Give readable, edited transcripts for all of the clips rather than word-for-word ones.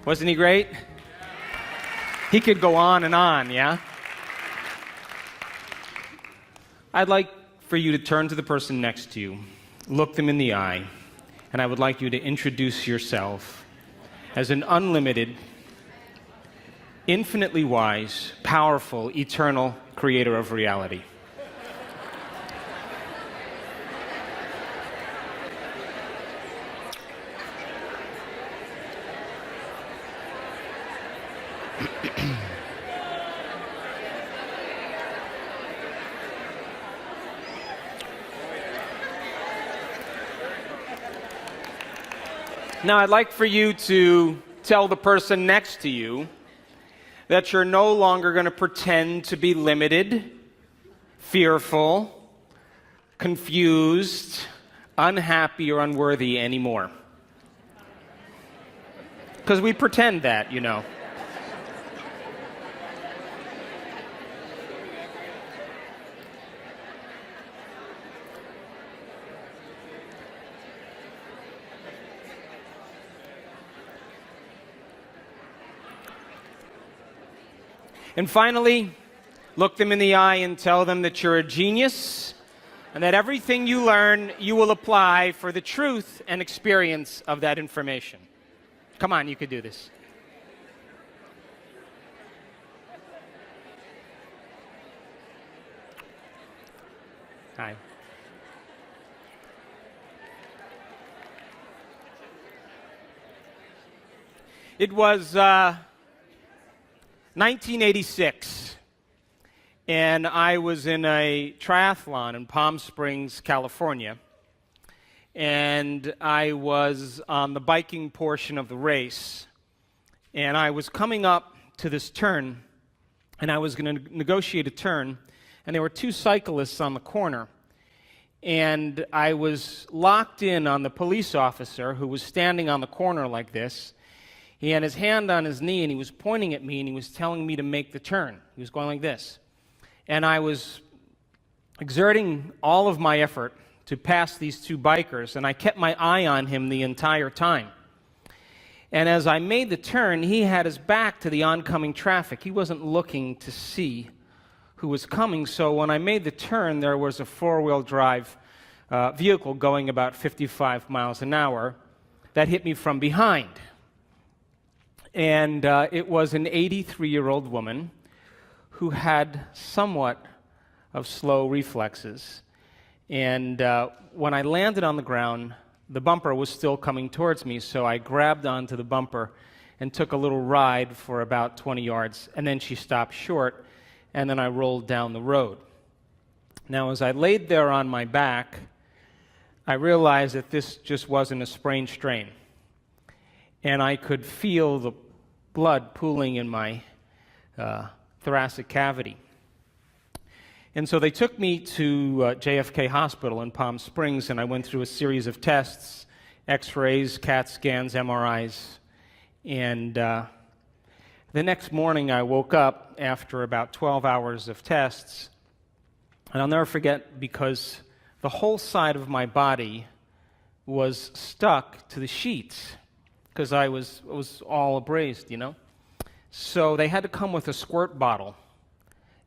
Wasn't he great? He could go on and on, yeah? I'd like for you to turn to the person next to you, look them in the eye, and I would like you to introduce yourself as an unlimited, infinitely wise, powerful, eternal creator of reality. Now, I'd like for you to tell the person next to you that you're no longer going to pretend to be limited, fearful, confused, unhappy, or unworthy anymore. Because we pretend that, you know. And finally, look them in the eye and tell them that you're a genius and that everything you learn, you will apply for the truth and experience of that information. Come on, you could do this. Hi. It was 1986, and I was in a triathlon in Palm Springs, California, and I was on the biking portion of the race, and I was coming up to this turn, and I was going to negotiate a turn, and there were two cyclists on the corner, and I was locked in on the police officer who was standing on the corner like this. He had his hand on his knee, and he was pointing at me, and he was telling me to make the turn. He was going like this. And I was exerting all of my effort to pass these two bikers, and I kept my eye on him the entire time. And as I made the turn, he had his back to the oncoming traffic. He wasn't looking to see who was coming, so when I made the turn, there was a four-wheel drive vehicle going about 55 miles an hour that hit me from behind. And it was an 83-year-old woman who had somewhat of slow reflexes. And when I landed on the ground, the bumper was still coming towards me, so I grabbed onto the bumper and took a little ride for about 20 yards, and then she stopped short, and then I rolled down the road. Now, as I laid there on my back, I realized that this just wasn't a sprained strain. And I could feel the blood pooling in my thoracic cavity. And so they took me to JFK Hospital in Palm Springs, and I went through a series of tests, X-rays, CAT scans, MRIs. And the next morning I woke up after about 12 hours of tests, and I'll never forget because the whole side of my body was stuck to the sheets, because I was all abrased, you know. So they had to come with a squirt bottle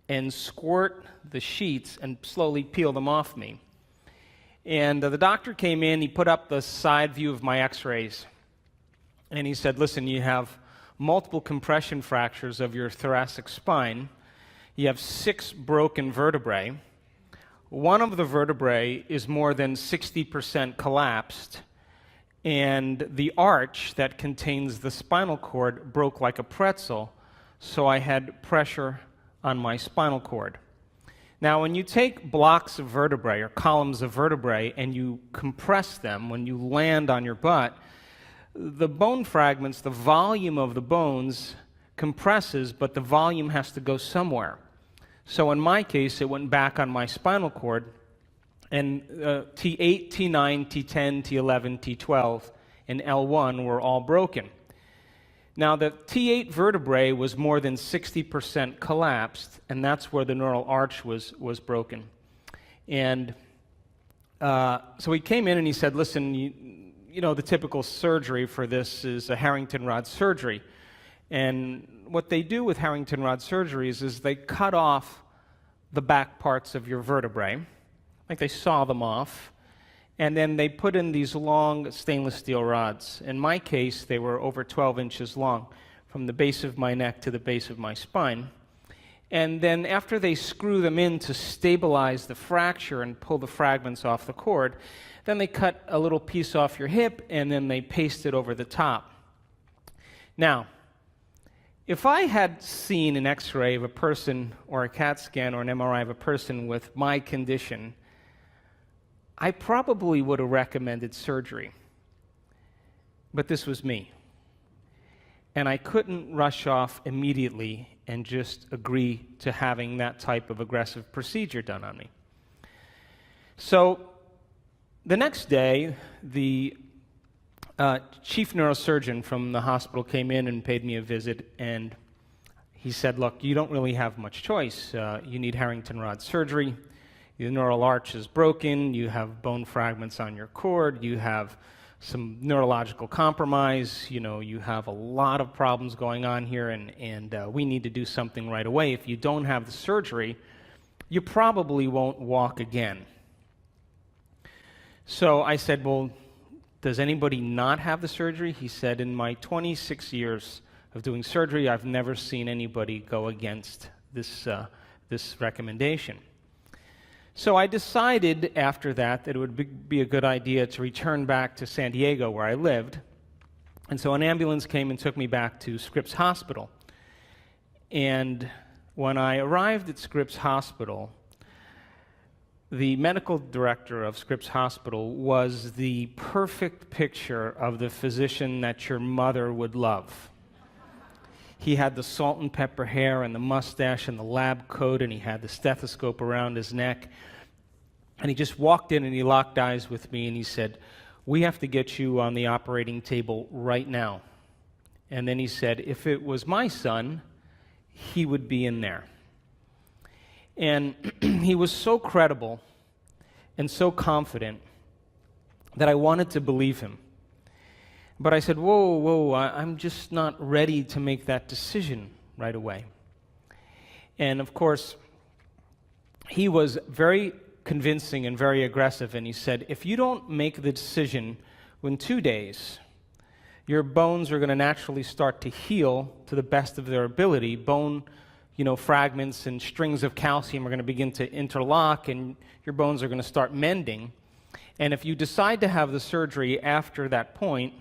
and squirt the sheets and slowly peel them off me. And the doctor came in, he put up the side view of my x-rays, and he said, listen, you have multiple compression fractures of your thoracic spine. You have 6 broken vertebrae. One of the vertebrae is more than 60% collapsed, and the arch that contains the spinal cord broke like a pretzel, so I had pressure on my spinal cord. Now, when you take blocks of vertebrae or columns of vertebrae and you compress them when you land on your butt, the bone fragments, the volume of the bones compresses, but the volume has to go somewhere. So in my case, it went back on my spinal cord, and T8, T9, T10, T11, T12, and L1 were all broken. Now, the T8 vertebrae was more than 60% collapsed, and that's where the neural arch was broken. And so he came in and he said, listen, the typical surgery for this is a Harrington rod surgery. And what they do with Harrington rod surgeries is they cut off the back parts of your vertebrae, like they saw them off, and then they put in these long stainless steel rods. In my case, they were over 12 inches long, from the base of my neck to the base of my spine. And then after they screw them in to stabilize the fracture and pull the fragments off the cord, then they cut a little piece off your hip and then they paste it over the top. Now, if I had seen an x-ray of a person or a CAT scan or an MRI of a person with my condition, I probably would have recommended surgery. But this was me. And I couldn't rush off immediately and just agree to having that type of aggressive procedure done on me. So the next day, the chief neurosurgeon from the hospital came in and paid me a visit, and he said, look, you don't really have much choice. You need Harrington rod surgery. Your neural arch is broken. You have bone fragments on your cord. You have some neurological compromise. You have a lot of problems going on here, and we need to do something right away. If you don't have the surgery, you probably won't walk again. So I said, well, does anybody not have the surgery? He said, in my 26 years of doing surgery, I've never seen anybody go against this recommendation. So I decided after that it would be a good idea to return back to San Diego where I lived. And so an ambulance came and took me back to Scripps Hospital. And when I arrived at Scripps Hospital, the medical director of Scripps Hospital was the perfect picture of the physician that your mother would love. He had the salt and pepper hair and the mustache and the lab coat, and he had the stethoscope around his neck. And he just walked in and he locked eyes with me and he said, we have to get you on the operating table right now. And then he said, if it was my son, he would be in there. And he was so credible and so confident that I wanted to believe him. But I said, whoa, I'm just not ready to make that decision right away. And of course, he was very convincing and very aggressive, and he said, if you don't make the decision within 2 days, your bones are going to naturally start to heal to the best of their ability. Bone, fragments and strings of calcium are going to begin to interlock, and your bones are going to start mending. And if you decide to have the surgery after that point,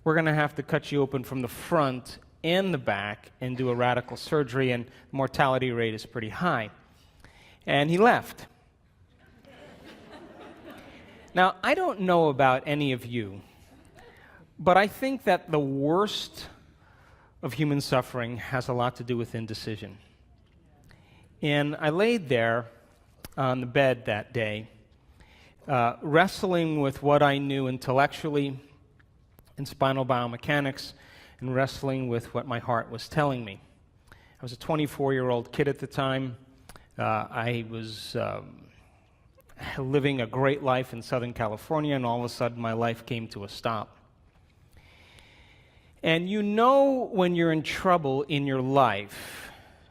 we're going to have to cut you open from the front and the back and do a radical surgery, and the mortality rate is pretty high. And he left. Now, I don't know about any of you, but I think that the worst of human suffering has a lot to do with indecision. And I laid there on the bed that day, wrestling with what I knew intellectually in spinal biomechanics and wrestling with what my heart was telling me. I was a 24-year-old kid at the time. I was living a great life in Southern California, and all of a sudden my life came to a stop. And when you're in trouble in your life,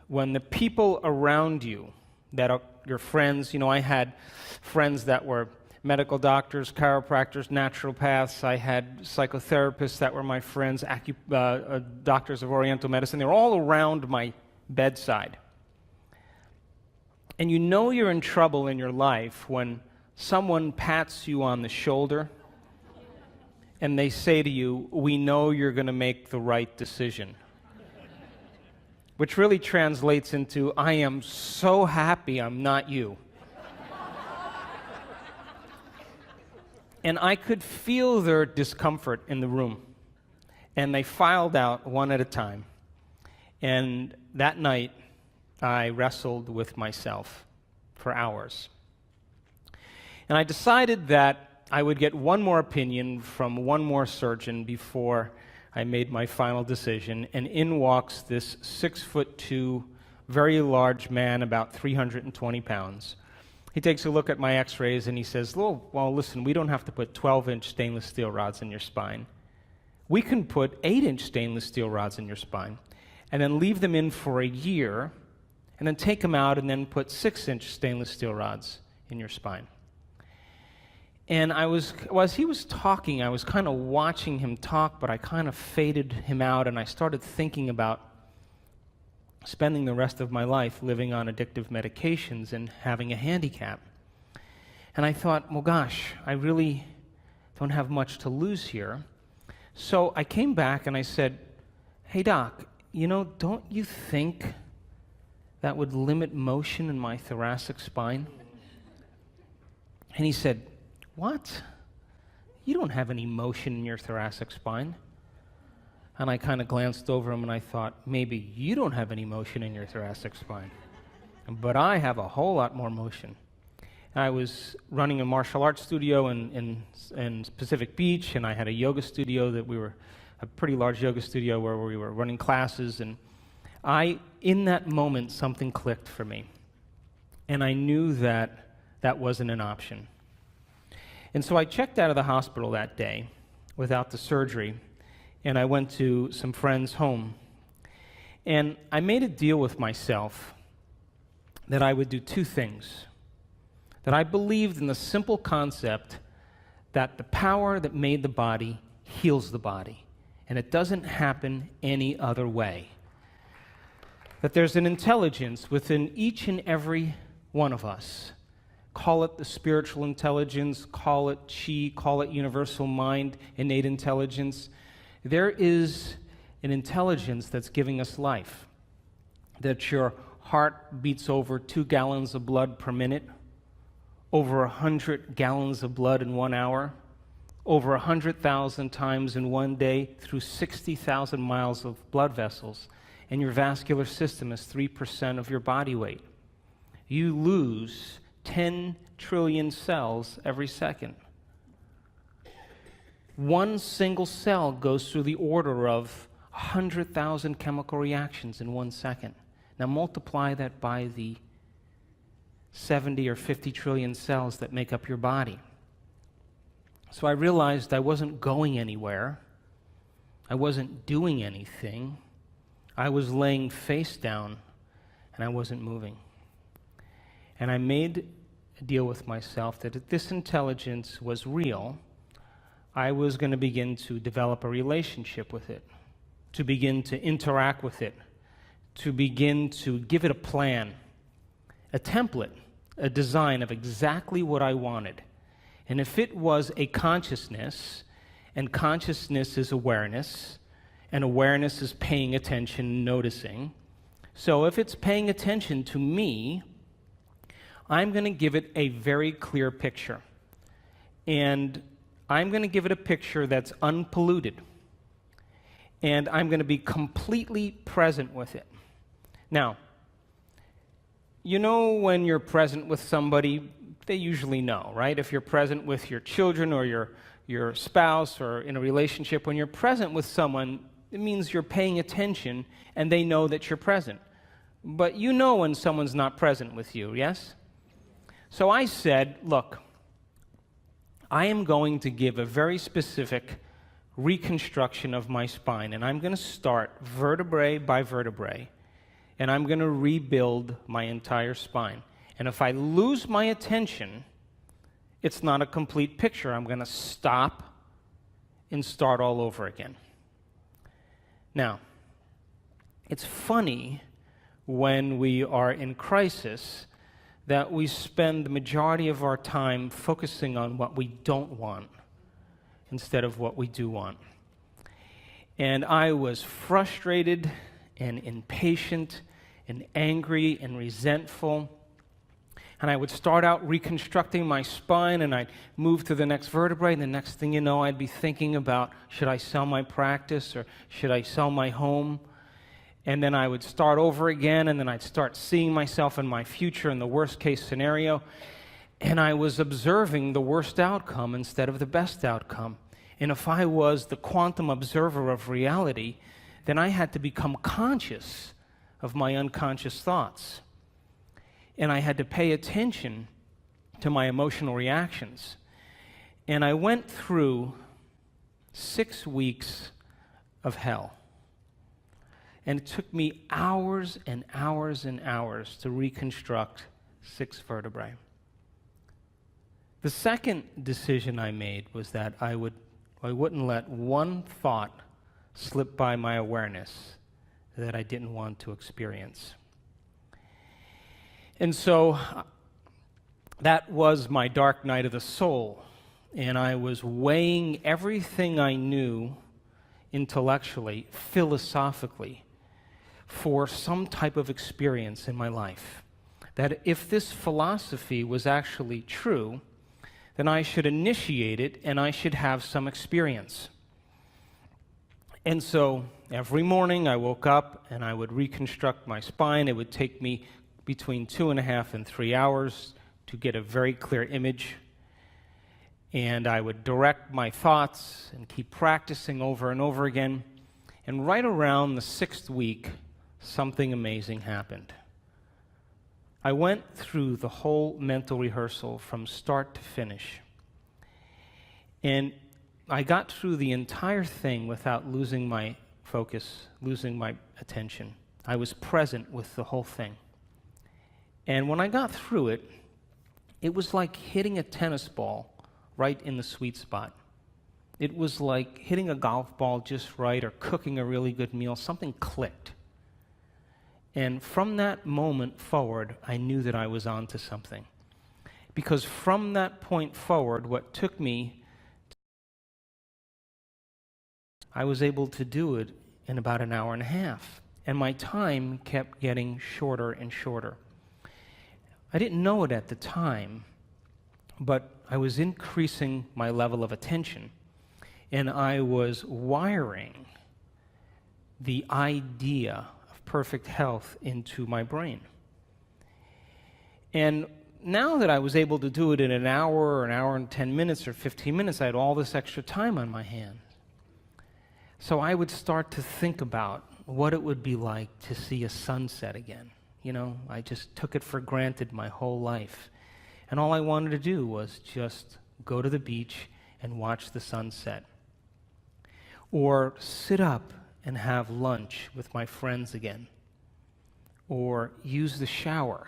when the people around you that are your friends, I had friends that were medical doctors, chiropractors, naturopaths. I had psychotherapists that were my friends, doctors of Oriental medicine. They were all around my bedside. And you're in trouble in your life when someone pats you on the shoulder and they say to you, we know you're going to make the right decision. Which really translates into, I am so happy I'm not you. And I could feel their discomfort in the room. And they filed out one at a time. And that night, I wrestled with myself for hours. And I decided that I would get one more opinion from one more surgeon before I made my final decision. And in walks this 6'2", very large man, about 320 pounds, He takes a look at my x-rays and he says, well, listen, we don't have to put 12-inch stainless steel rods in your spine. We can put 8-inch stainless steel rods in your spine and then leave them in for a year and then take them out and then put 6-inch stainless steel rods in your spine. And as he was talking, I was kind of watching him talk, but I kind of faded him out, and I started thinking about spending the rest of my life living on addictive medications and having a handicap. And I thought, well, gosh, I really don't have much to lose here. So I came back and I said, hey, Doc, don't you think that would limit motion in my thoracic spine? And he said, what? You don't have any motion in your thoracic spine. And I kind of glanced over him and I thought, maybe you don't have any motion in your thoracic spine. But I have a whole lot more motion. I was running a martial arts studio in Pacific Beach, and I had a yoga studio a pretty large yoga studio where we were running classes. And in that moment, something clicked for me. And I knew that wasn't an option. And so I checked out of the hospital that day without the surgery, and I went to some friends' home. And I made a deal with myself that I would do two things. That I believed in the simple concept that the power that made the body heals the body, and it doesn't happen any other way. That there's an intelligence within each and every one of us. Call it the spiritual intelligence, call it chi, call it universal mind, innate intelligence. There is an intelligence that's giving us life. That your heart beats over 2 gallons of blood per minute, over 100 gallons of blood in 1 hour, over 100,000 times in one day through 60,000 miles of blood vessels, and your vascular system is 3% of your body weight. You lose 10 trillion cells every second. One single cell goes through the order of 100,000 chemical reactions in 1 second. Now multiply that by the 70 or 50 trillion cells that make up your body. So I realized I wasn't going anywhere. I wasn't doing anything. I was laying face down, and I wasn't moving. And I made a deal with myself that if this intelligence was real, I was going to begin to develop a relationship with it, to begin to interact with it, to begin to give it a plan, a template, a design of exactly what I wanted. And if it was a consciousness, and consciousness is awareness, and awareness is paying attention, noticing, so if it's paying attention to me, I'm going to give it a very clear picture. And I'm going to give it a picture that's unpolluted. And I'm going to be completely present with it. Now, when you're present with somebody, they usually know, right? If you're present with your children or your spouse or in a relationship, when you're present with someone, it means you're paying attention and they know that you're present. But you know when someone's not present with you, yes? So I said, look, I am going to give a very specific reconstruction of my spine, and I'm going to start vertebrae by vertebrae, and I'm going to rebuild my entire spine. And if I lose my attention, it's not a complete picture. I'm going to stop and start all over again. Now, it's funny when we are in crisis that we spend the majority of our time focusing on what we don't want instead of what we do want. And I was frustrated and impatient and angry and resentful. And I would start out reconstructing my spine, and I'd move to the next vertebrae, and the next thing you know, I'd be thinking about, should I sell my practice or should I sell my home? And then I would start over again, and then I'd start seeing myself in my future in the worst case scenario. And I was observing the worst outcome instead of the best outcome. And if I was the quantum observer of reality, then I had to become conscious of my unconscious thoughts. And I had to pay attention to my emotional reactions. And I went through 6 weeks of hell. And it took me hours and hours and hours to reconstruct 6 vertebrae. The second decision I made was that I wouldn't let one thought slip by my awareness that I didn't want to experience. And so that was my dark night of the soul, and I was weighing everything I knew intellectually, philosophically, for some type of experience in my life. That if this philosophy was actually true, then I should initiate it and I should have some experience. And so every morning I woke up and I would reconstruct my spine. It would take me between 2.5 and 3 hours to get a very clear image. And I would direct my thoughts and keep practicing over and over again. And right around the 6th week, something amazing happened. I went through the whole mental rehearsal from start to finish. And I got through the entire thing without losing my focus, losing my attention. I was present with the whole thing. And when I got through it, it was like hitting a tennis ball right in the sweet spot. It was like hitting a golf ball just right or cooking a really good meal. Something clicked. And from that moment forward, I knew that I was on to something. Because from that point forward, what took me, I was able to do it in about an hour and a half. And my time kept getting shorter and shorter. I didn't know it at the time, but I was increasing my level of attention. And I was wiring the idea perfect health into my brain. And now that I was able to do it in an hour or an hour and 10 minutes or 15 minutes, I had all this extra time on my hands. So I would start to think about what it would be like to see a sunset again. You know, I just took it for granted my whole life. And all I wanted to do was just go to the beach and watch the sunset. Or sit up and have lunch with my friends again, or use the shower.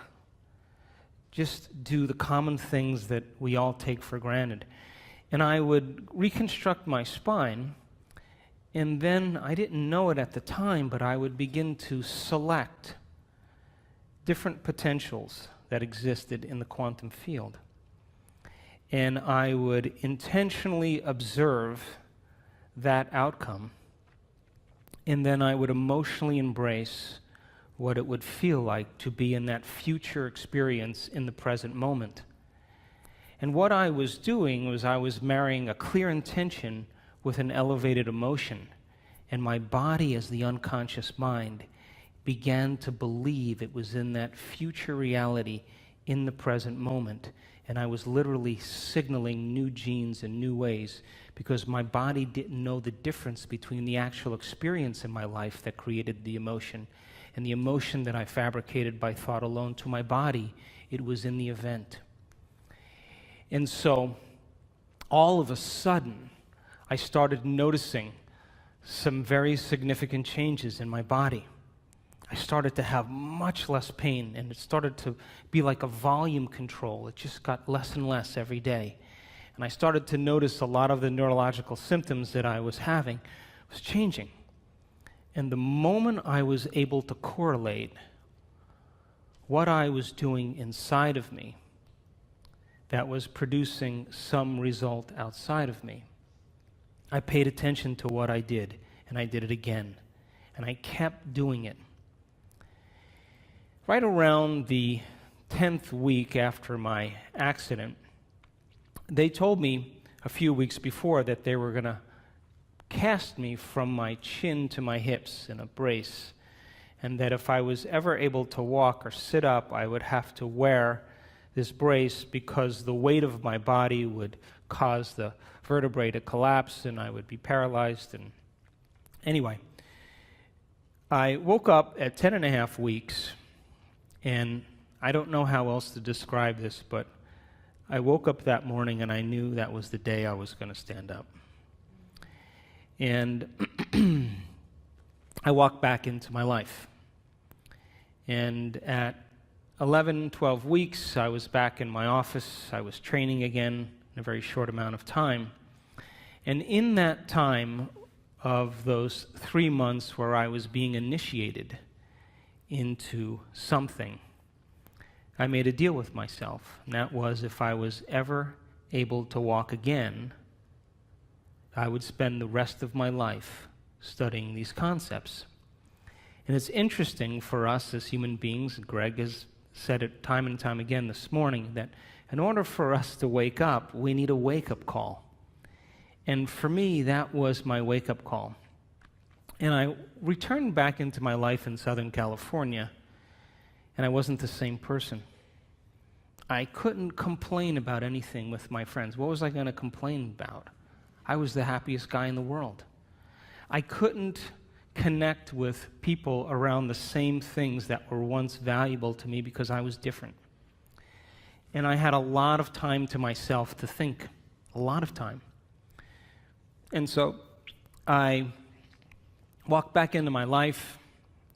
Just do the common things that we all take for granted. And I would reconstruct my spine, and then I didn't know it at the time, but I would begin to select different potentials that existed in the quantum field. And I would intentionally observe that outcome. And then I would emotionally embrace what it would feel like to be in that future experience in the present moment. And what I was doing was I was marrying a clear intention with an elevated emotion. And my body, as the unconscious mind, began to believe it was in that future reality in the present moment. And I was literally signaling new genes in new ways because my body didn't know the difference between the actual experience in my life that created the emotion and the emotion that I fabricated by thought alone to my body. It was in the event. And so, all of a sudden, I started noticing some very significant changes in my body. I started to have much less pain, and it started to be like a volume control. It just got less and less every day. And I started to notice a lot of the neurological symptoms that I was having was changing. And the moment I was able to correlate what I was doing inside of me that was producing some result outside of me, I paid attention to what I did, and I did it again. And I kept doing it. Right around the 10th week after my accident, they told me a few weeks before that they were going to cast me from my chin to my hips in a brace, and that if I was ever able to walk or sit up, I would have to wear this brace because the weight of my body would cause the vertebrae to collapse and I would be paralyzed. And anyway, I woke up at 10.5 weeks, and I don't know how else to describe this, but I woke up that morning and I knew that was the day I was going to stand up. And I walked back into my life. And at 11, 12 weeks, I was back in my office. I was training again in a very short amount of time. And in that time of those 3 months where I was being initiated into something, I made a deal with myself. And that was, if I was ever able to walk again, I would spend the rest of my life studying these concepts. And it's interesting for us as human beings, Greeg has said it time and time again this morning, that in order for us to wake up, we need a wake-up call. And for me, that was my wake-up call. And I returned back into my life in Southern California, and I wasn't the same person. I couldn't complain about anything with my friends. What was I going to complain about? I was the happiest guy in the world. I couldn't connect with people around the same things that were once valuable to me because I was different. And I had a lot of time to myself to think, a lot of time. And so I walked back into my life,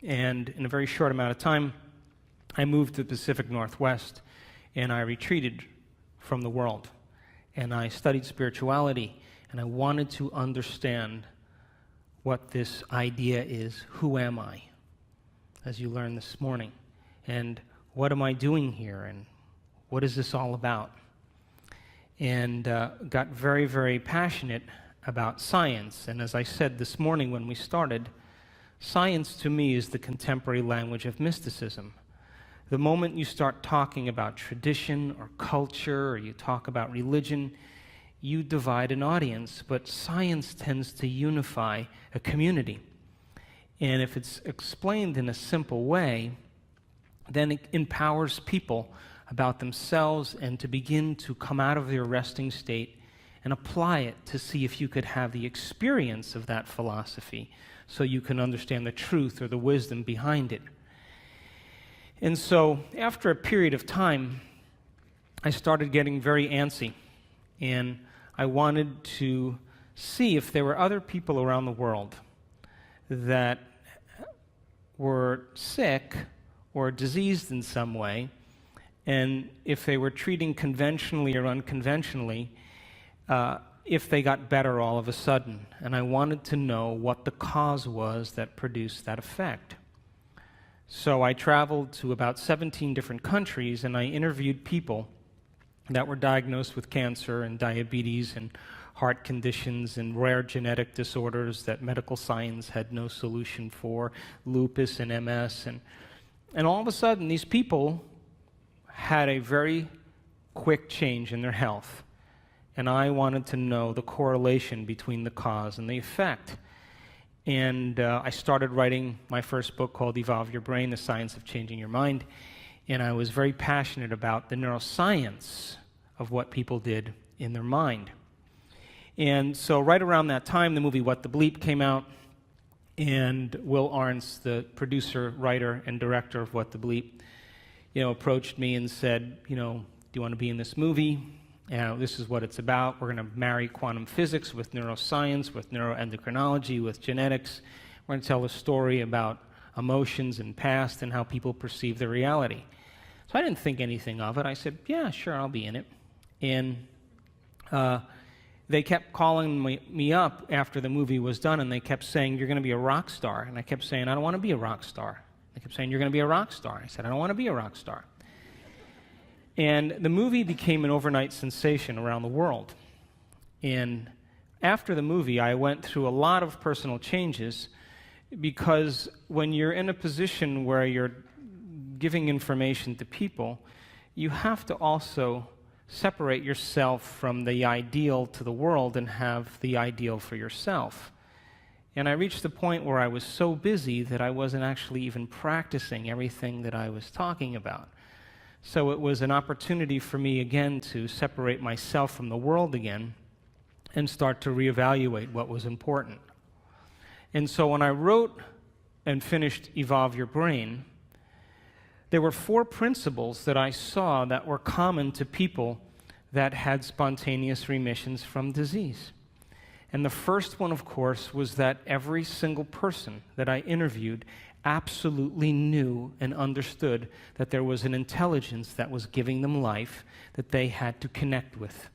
and in a very short amount of time, I moved to the Pacific Northwest, and I retreated from the world. And I studied spirituality, and I wanted to understand what this idea is. Who am I? As you learned this morning. And what am I doing here? And what is this all about? And got very, very passionate about science. And as I said this morning when we started, science to me is the contemporary language of mysticism. The moment you start talking about tradition or culture, or you talk about religion, you divide an audience, but science tends to unify a community. And if it's explained in a simple way, then it empowers people about themselves and to begin to come out of their resting state and apply it to see if you could have the experience of that philosophy so you can understand the truth or the wisdom behind it. And so after a period of time, I started getting very antsy, and I wanted to see if there were other people around the world that were sick or diseased in some way, and if they were treating conventionally or unconventionally, if they got better all of a sudden. And I wanted to know what the cause was that produced that effect. So I traveled to about 17 different countries, and I interviewed people that were diagnosed with cancer and diabetes and heart conditions and rare genetic disorders that medical science had no solution for, lupus and MS. And all of a sudden, these people had a very quick change in their health. And I wanted to know the correlation between the cause and the effect. And I started writing my first book called Evolve Your Brain, The Science of Changing Your Mind. And I was very passionate about the neuroscience of what people did in their mind. And so right around that time, the movie What the Bleep came out. And Will Arntz, the producer, writer, and director of What the Bleep, approached me and said, do you want to be in this movie? This is what it's about. We're going to marry quantum physics with neuroscience, with neuroendocrinology, with genetics. We're going to tell a story about emotions and past and how people perceive their reality. So I didn't think anything of it. I said, yeah, sure, I'll be in it. And they kept calling me up after the movie was done, and they kept saying, you're going to be a rock star. And I kept saying, I don't want to be a rock star. They kept saying, you're going to be a rock star. I said, I don't want to be a rock star. And the movie became an overnight sensation around the world. And after the movie, I went through a lot of personal changes, because when you're in a position where you're giving information to people, you have to also separate yourself from the ideal to the world and have the ideal for yourself. And I reached the point where I was so busy that I wasn't actually even practicing everything that I was talking about. So it was an opportunity for me again to separate myself from the world again and start to reevaluate what was important. And so when I wrote and finished Evolve Your Brain, there were 4 principles that I saw that were common to people that had spontaneous remissions from disease. And the first one, of course, was that every single person that I interviewed absolutely knew and understood that there was an intelligence that was giving them life that they had to connect with,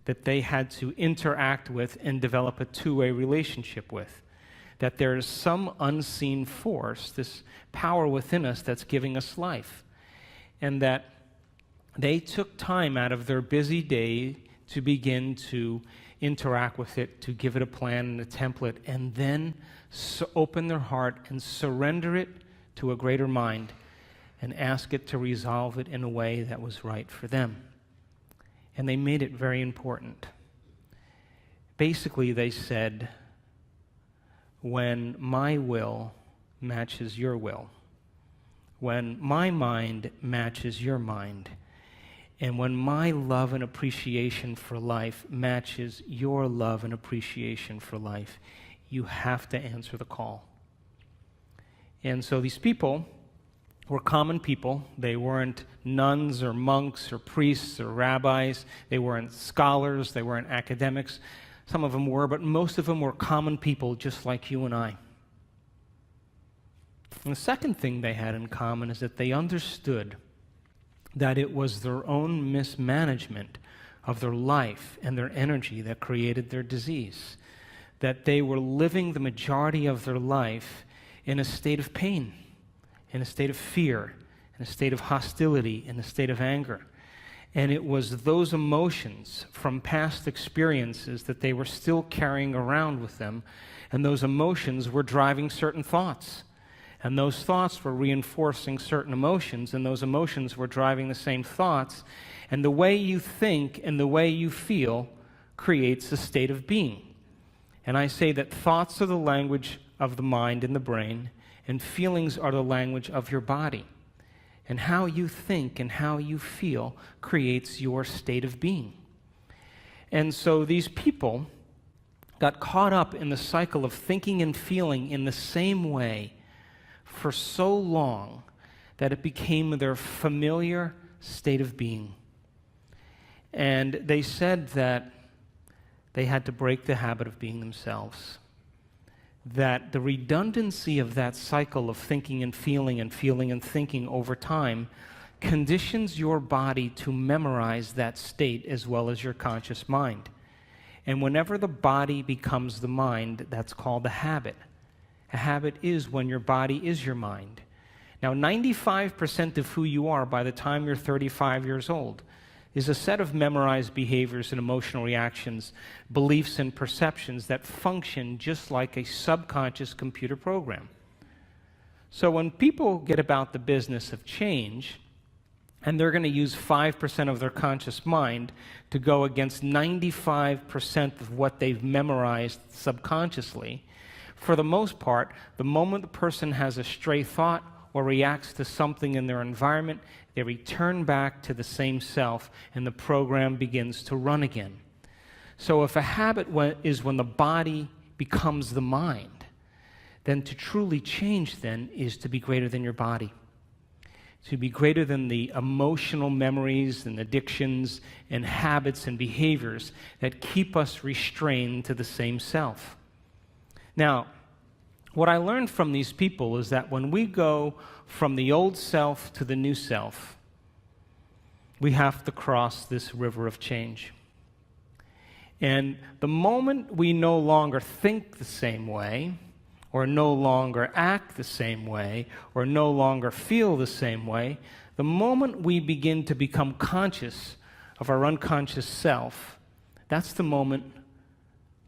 that they had to interact with and develop a two-way relationship with, that there is some unseen force, this power within us that's giving us life, and that they took time out of their busy day to begin to interact with it, to give it a plan and a template, and then open their heart and surrender it to a greater mind and ask it to resolve it in a way that was right for them. And they made it very important. Basically, they said, when my will matches your will, when my mind matches your mind, and when my love and appreciation for life matches your love and appreciation for life, you have to answer the call. And so these people were common people. They weren't nuns or monks or priests or rabbis. They weren't scholars. They weren't academics. Some of them were, but most of them were common people just like you and I. And the second thing they had in common is that they understood that it was their own mismanagement of their life and their energy that created their disease, that they were living the majority of their life in a state of pain, in a state of fear, in a state of hostility, in a state of anger. And it was those emotions from past experiences that they were still carrying around with them, and those emotions were driving certain thoughts. And those thoughts were reinforcing certain emotions, and those emotions were driving the same thoughts. And the way you think and the way you feel creates a state of being. And I say that thoughts are the language of the mind and the brain, and feelings are the language of your body. And how you think and how you feel creates your state of being. And so these people got caught up in the cycle of thinking and feeling in the same way for so long that it became their familiar state of being. And they said that they had to break the habit of being themselves. That the redundancy of that cycle of thinking and feeling and feeling and thinking over time conditions your body to memorize that state as well as your conscious mind. And whenever the body becomes the mind, that's called a habit. A habit is when your body is your mind. Now, 95% of who you are by the time you're 35 years old is a set of memorized behaviors and emotional reactions, beliefs and perceptions that function just like a subconscious computer program. So when people get about the business of change, and they're going to use 5% of their conscious mind to go against 95% of what they've memorized subconsciously, for the most part, the moment the person has a stray thought or reacts to something in their environment, they return back to the same self, and the program begins to run again. So if a habit is when the body becomes the mind, then to truly change then is to be greater than your body, to be greater than the emotional memories and addictions and habits and behaviors that keep us restrained to the same self. Now, what I learned from these people is that when we go from the old self to the new self, we have to cross this river of change. And the moment we no longer think the same way, or no longer act the same way, or no longer feel the same way, the moment we begin to become conscious of our unconscious self, that's the moment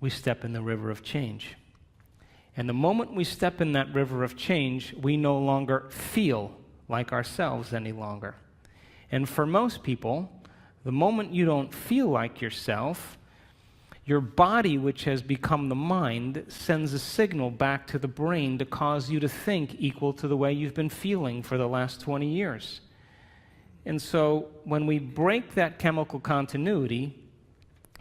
we step in the river of change. And the moment we step in that river of change, we no longer feel like ourselves any longer. And for most people, the moment you don't feel like yourself, your body, which has become the mind, sends a signal back to the brain to cause you to think equal to the way you've been feeling for the last 20 years. And so when we break that chemical continuity,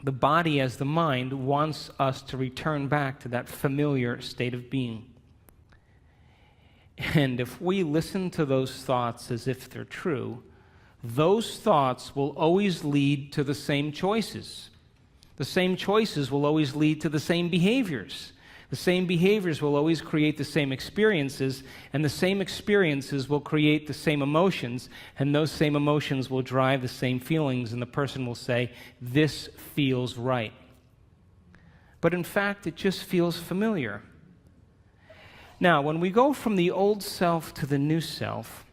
the body as the mind wants us to return back to that familiar state of being. And if we listen to those thoughts as if they're true, those thoughts will always lead to the same choices. The same choices will always lead to the same behaviors. The same behaviors will always create the same experiences, and the same experiences will create the same emotions, and those same emotions will drive the same feelings, and the person will say, "This feels right." But in fact, it just feels familiar. Now, when we go from the old self to the new self,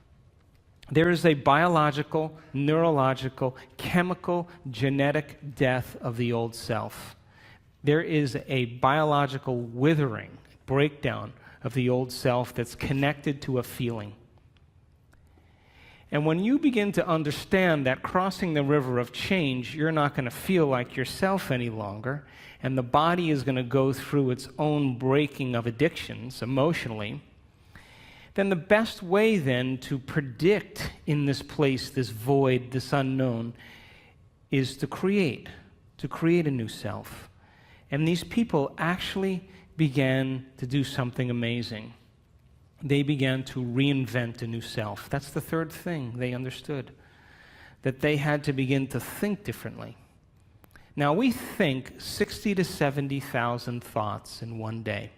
there is a biological, neurological, chemical, genetic death of the old self. There is a biological withering, breakdown of the old self that's connected to a feeling. And when you begin to understand that crossing the river of change, you're not going to feel like yourself any longer, and the body is going to go through its own breaking of addictions emotionally, then the best way then to predict in this place, this void, this unknown, is to create a new self. And these people actually began to do something amazing. They began to reinvent a new self. That's the third thing they understood, that they had to begin to think differently. Now, we think 60 to 70,000 thoughts in one day.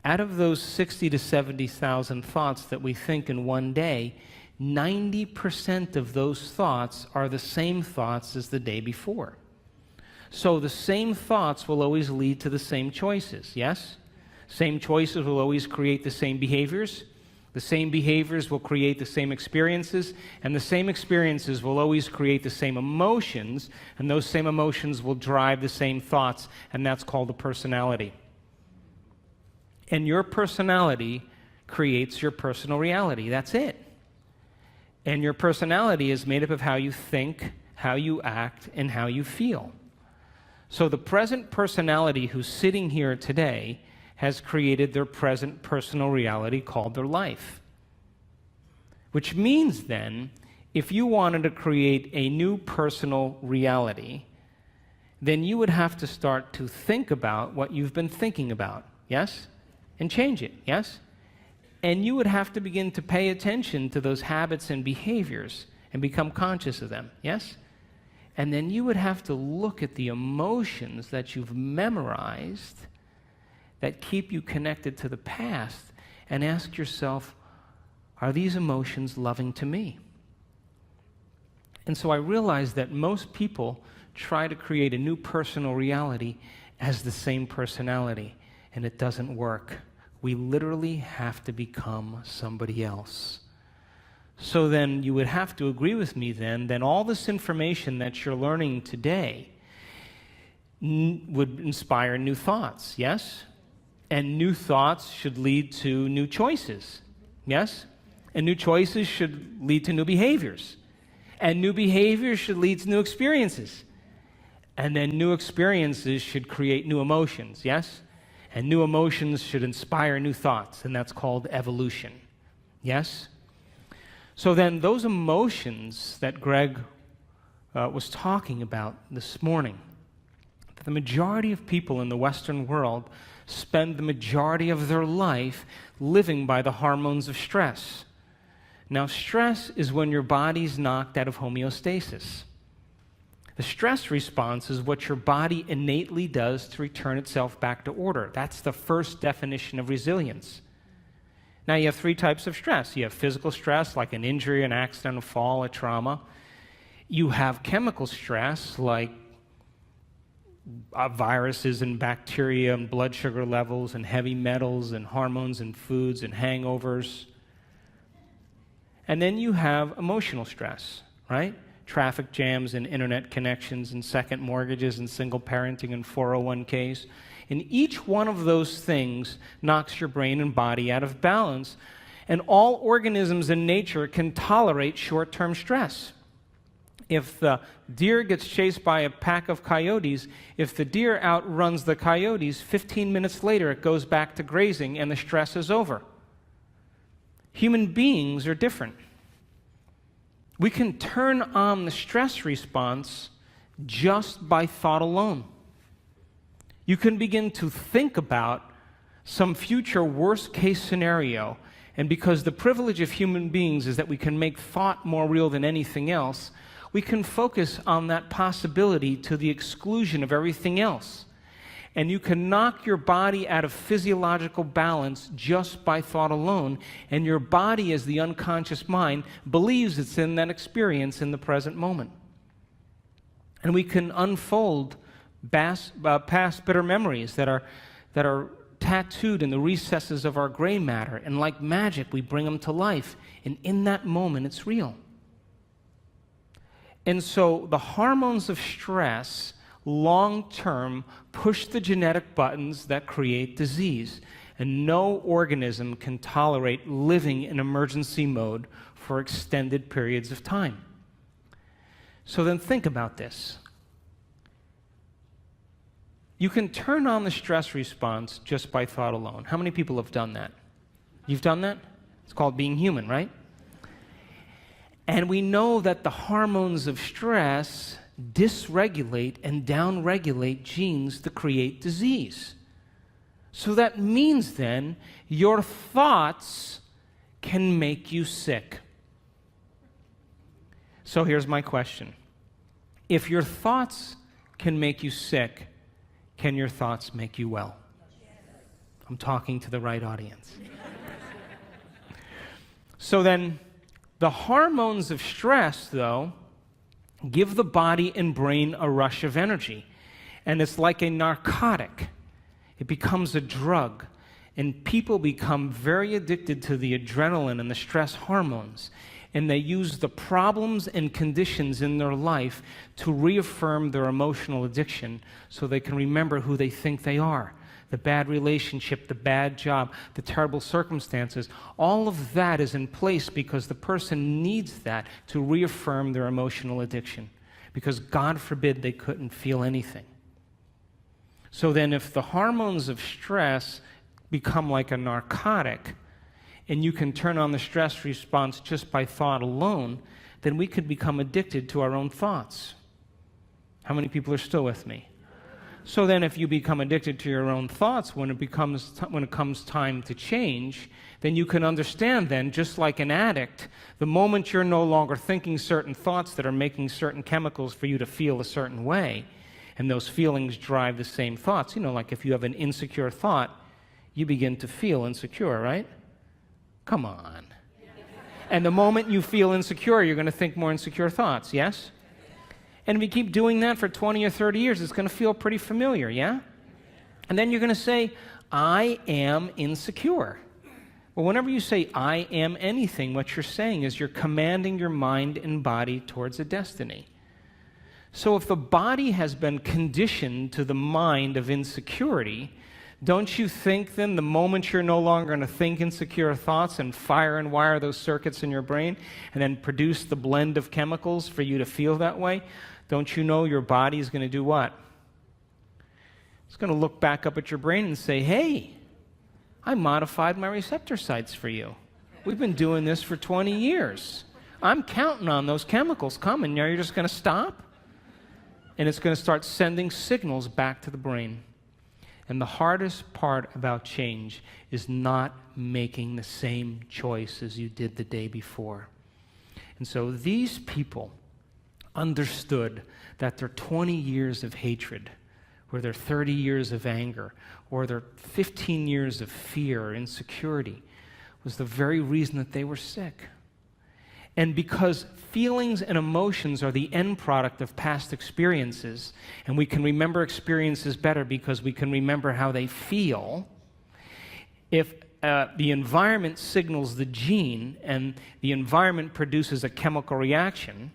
Out of those 60 to 70,000 thoughts that we think in one day, 90% of those thoughts are the same thoughts as the day before. So the same thoughts will always lead to the same choices, yes? Same choices will always create the same behaviors. The same behaviors will create the same experiences, and the same experiences will always create the same emotions, and those same emotions will drive the same thoughts, and that's called a personality. And your personality creates your personal reality. That's it. And your personality is made up of how you think, how you act, and how you feel. So the present personality who's sitting here today has created their present personal reality called their life. Which means then, if you wanted to create a new personal reality, then you would have to start to think about what you've been thinking about, yes? And change it, yes? And you would have to begin to pay attention to those habits and behaviors and become conscious of them, yes? And then you would have to look at the emotions that you've memorized that keep you connected to the past and ask yourself, are these emotions loving to me? And so I realized that most people try to create a new personal reality as the same personality, and it doesn't work. We literally have to become somebody else. So then you would have to agree with me then all this information that you're learning today would inspire new thoughts, yes? And new thoughts should lead to new choices, yes? And new choices should lead to new behaviors. And new behaviors should lead to new experiences. And then new experiences should create new emotions, yes? And new emotions should inspire new thoughts, and that's called evolution, yes? So then those emotions that Greeg was talking about this morning, that the majority of people in the Western world spend the majority of their life living by the hormones of stress. Now, stress is when your body's knocked out of homeostasis. The stress response is what your body innately does to return itself back to order. That's the first definition of resilience. Now, you have three types of stress. You have physical stress, like an injury, an accident, a fall, a trauma. You have chemical stress, like viruses and bacteria and blood sugar levels and heavy metals and hormones and foods and hangovers. And then you have emotional stress, right? Traffic jams and internet connections and second mortgages and single parenting and 401ks. And each one of those things knocks your brain and body out of balance. And all organisms in nature can tolerate short-term stress. If the deer gets chased by a pack of coyotes, if the deer outruns the coyotes, 15 minutes later it goes back to grazing and the stress is over. Human beings are different. We can turn on the stress response just by thought alone. You can begin to think about some future worst-case scenario, And because the privilege of human beings is that we can make thought more real than anything else, we can focus on that possibility to the exclusion of everything else. And you can knock your body out of physiological balance just by thought alone, and your body, as the unconscious mind, believes it's in that experience in the present moment. And we can unfold past bitter memories that are tattooed in the recesses of our gray matter, and like magic, we bring them to life, and in that moment, it's real. And so the hormones of stress long-term push the genetic buttons that create disease, and no organism can tolerate living in emergency mode for extended periods of time. So then think about this. You can turn on the stress response just by thought alone. How many people have done that? You've done that? It's called being human, right? And we know that the hormones of stress dysregulate and downregulate genes to create disease. So that means then your thoughts can make you sick. So here's my question. If your thoughts can make you sick, can your thoughts make you well? I'm talking to the right audience. So then, the hormones of stress, though, give the body and brain a rush of energy. And it's like a narcotic. It becomes a drug. And people become very addicted to the adrenaline and the stress hormones. And they use the problems and conditions in their life to reaffirm their emotional addiction so they can remember who they think they are. The bad relationship, the bad job, the terrible circumstances, all of that is in place because the person needs that to reaffirm their emotional addiction. Because God forbid they couldn't feel anything. So then if the hormones of stress become like a narcotic, and you can turn on the stress response just by thought alone, then we could become addicted to our own thoughts. How many people are still with me? So then if you become addicted to your own thoughts when it comes time to change, then you can understand then, just like an addict, the moment you're no longer thinking certain thoughts that are making certain chemicals for you to feel a certain way, and those feelings drive the same thoughts. You know, like if you have an insecure thought, you begin to feel insecure, right? Come on. And the moment you feel insecure, you're going to think more insecure thoughts, yes? And if you keep doing that for 20 or 30 years, it's going to feel pretty familiar, yeah? And then you're going to say, I am insecure. Well, whenever you say, I am anything, what you're saying is you're commanding your mind and body towards a destiny. So if the body has been conditioned to the mind of insecurity, don't you think then the moment you're no longer going to think insecure thoughts and fire and wire those circuits in your brain and then produce the blend of chemicals for you to feel that way, don't you know your body is going to do what? It's going to look back up at your brain and say, hey, I modified my receptor sites for you. We've been doing this for 20 years. I'm counting on those chemicals coming. Now you're just going to stop? And it's going to start sending signals back to the brain. And the hardest part about change is not making the same choice as you did the day before. And so these people understood that their 20 years of hatred, or their 30 years of anger, or their 15 years of fear or insecurity was the very reason that they were sick. And because feelings and emotions are the end product of past experiences, and we can remember experiences better because we can remember how they feel, if the environment signals the gene and the environment produces a chemical reaction,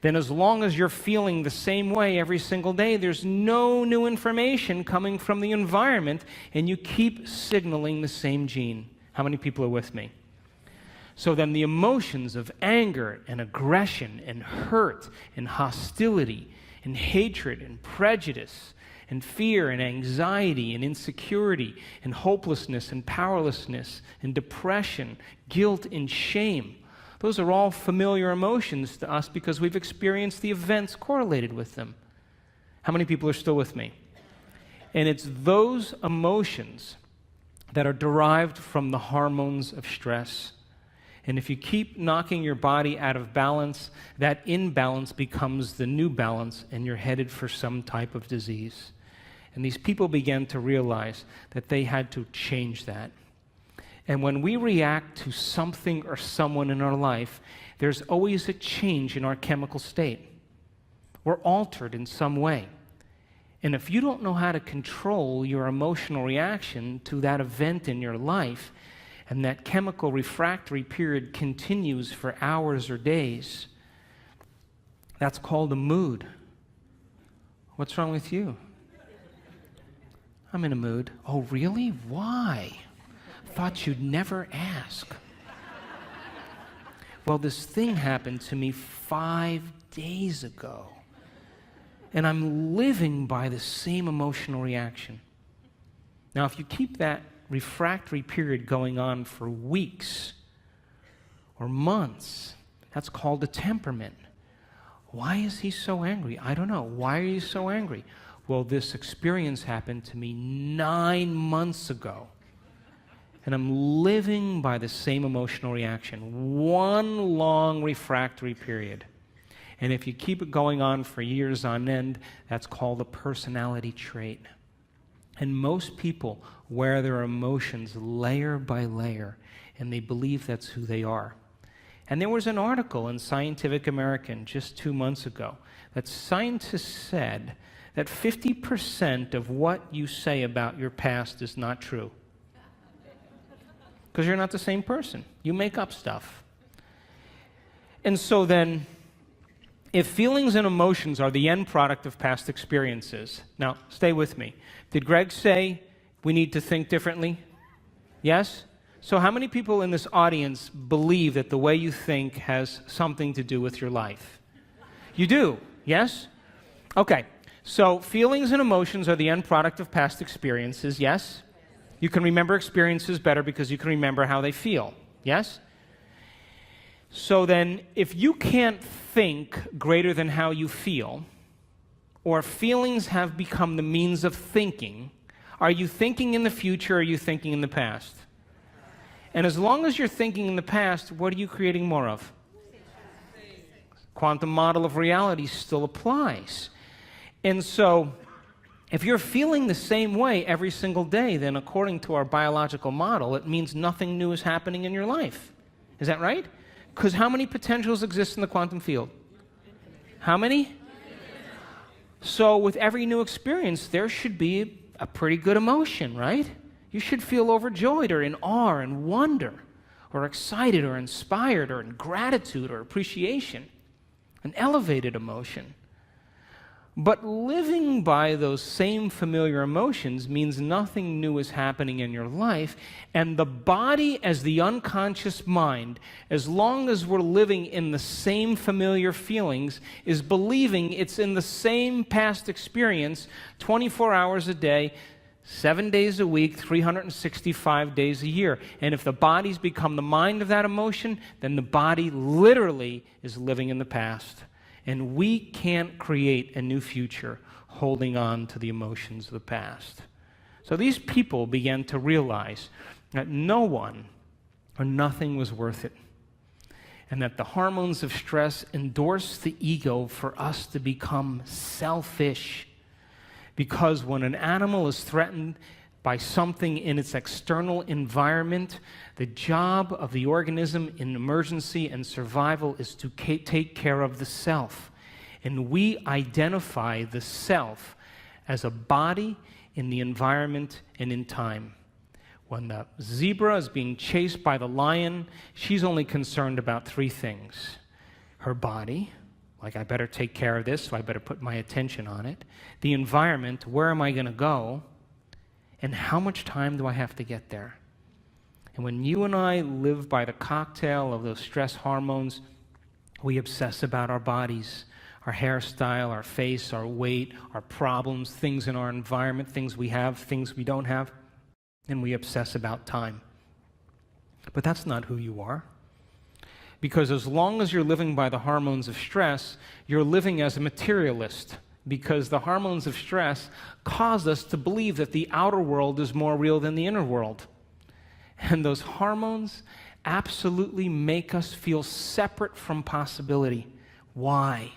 then as long as you're feeling the same way every single day, there's no new information coming from the environment, and you keep signaling the same gene. How many people are with me? So then the emotions of anger and aggression and hurt and hostility and hatred and prejudice and fear and anxiety and insecurity and hopelessness and powerlessness and depression, guilt and shame, those are all familiar emotions to us because we've experienced the events correlated with them. How many people are still with me? And it's those emotions that are derived from the hormones of stress. And if you keep knocking your body out of balance, that imbalance becomes the new balance, and you're headed for some type of disease. And these people began to realize that they had to change that. And when we react to something or someone in our life, there's always a change in our chemical state. We're altered in some way. And if you don't know how to control your emotional reaction to that event in your life, and that chemical refractory period continues for hours or days, that's called a mood. What's wrong with you? I'm in a mood. Oh, really? Why? Thought you'd never ask. Well, this thing happened to me 5 days ago, and I'm living by the same emotional reaction. Now, if you keep that refractory period going on for weeks or months, that's called a temperament. Why is he so angry? I don't know. Why are you so angry? Well, this experience happened to me 9 months ago, and I'm living by the same emotional reaction. One long refractory period. And if you keep it going on for years on end, that's called a personality trait. And most people wear their emotions layer by layer, and they believe that's who they are. And there was an article in Scientific American just 2 months ago that scientists said that 50% of what you say about your past is not true. Because you're not the same person. You make up stuff. And so then, if feelings and emotions are the end product of past experiences, now stay with me. Did Greg say we need to think differently? Yes? So how many people in this audience believe that the way you think has something to do with your life? You do, yes? Okay, so feelings and emotions are the end product of past experiences, yes? You can remember experiences better because you can remember how they feel, yes? So then, if you can't think greater than how you feel, or feelings have become the means of thinking, are you thinking in the future or are you thinking in the past? And as long as you're thinking in the past, what are you creating more of? Quantum model of reality still applies. And so, if you're feeling the same way every single day, then according to our biological model, it means nothing new is happening in your life. Is that right? Because how many potentials exist in the quantum field? How many? So with every new experience, there should be a pretty good emotion, right? You should feel overjoyed or in awe and wonder, or excited or inspired or in gratitude or appreciation, an elevated emotion. But living by those same familiar emotions means nothing new is happening in your life, and the body as the unconscious mind, as long as we're living in the same familiar feelings, is believing it's in the same past experience 24 hours a day, 7 days a week, 365 days a year. And if the body's become the mind of that emotion, then the body literally is living in the past. And we can't create a new future holding on to the emotions of the past. So these people began to realize that no one or nothing was worth it, and that the hormones of stress endorse the ego for us to become selfish. Because when an animal is threatened by something in its external environment, the job of the organism in emergency and survival is to take care of the self. And we identify the self as a body in the environment and in time. When the zebra is being chased by the lion, she's only concerned about 3 things. Her body, like I better take care of this, so I better put my attention on it. The environment, where am I going to go? And how much time do I have to get there? And when you and I live by the cocktail of those stress hormones, we obsess about our bodies, our hairstyle, our face, our weight, our problems, things in our environment, things we have, things we don't have, and we obsess about time. But that's not who you are. Because as long as you're living by the hormones of stress, you're living as a materialist. Because the hormones of stress cause us to believe that the outer world is more real than the inner world. And those hormones absolutely make us feel separate from possibility. Why?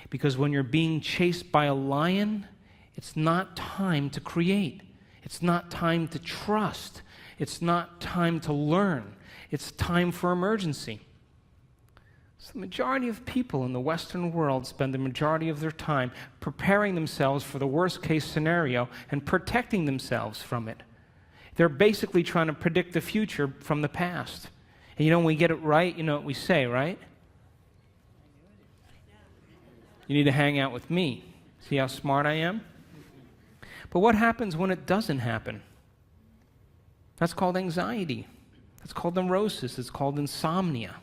Because when you're being chased by a lion, it's not time to create. It's not time to trust. It's not time to learn. It's time for emergency. So the majority of people in the Western world spend the majority of their time preparing themselves for the worst case scenario and protecting themselves from it. They're basically trying to predict the future from the past. And when we get it right, you know what we say, right? You need to hang out with me. See how smart I am? But what happens when it doesn't happen? That's called anxiety. That's called neurosis. It's called insomnia.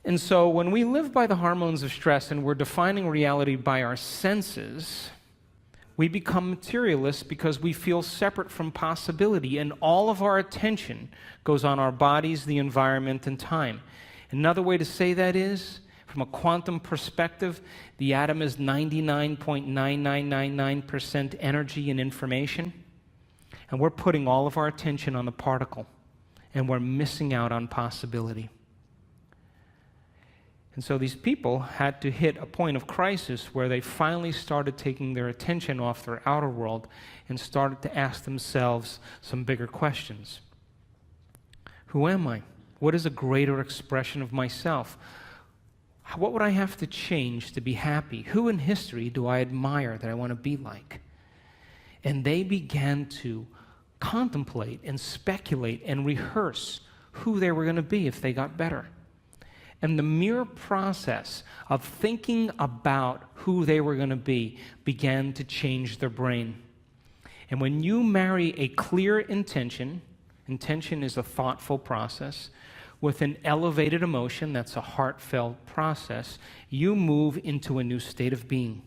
And so when we live by the hormones of stress and we're defining reality by our senses, we become materialists because we feel separate from possibility, and all of our attention goes on our bodies, the environment, and time. Another way to say that is, from a quantum perspective, the atom is 99.9999% energy and information, and we're putting all of our attention on the particle, and we're missing out on possibility. And so these people had to hit a point of crisis where they finally started taking their attention off their outer world and started to ask themselves some bigger questions. Who am I? What is a greater expression of myself? What would I have to change to be happy? Who in history do I admire that I want to be like? And they began to contemplate and speculate and rehearse who they were going to be if they got better. And the mere process of thinking about who they were going to be began to change their brain. And when you marry a clear intention is a thoughtful process, with an elevated emotion, that's a heartfelt process, you move into a new state of being.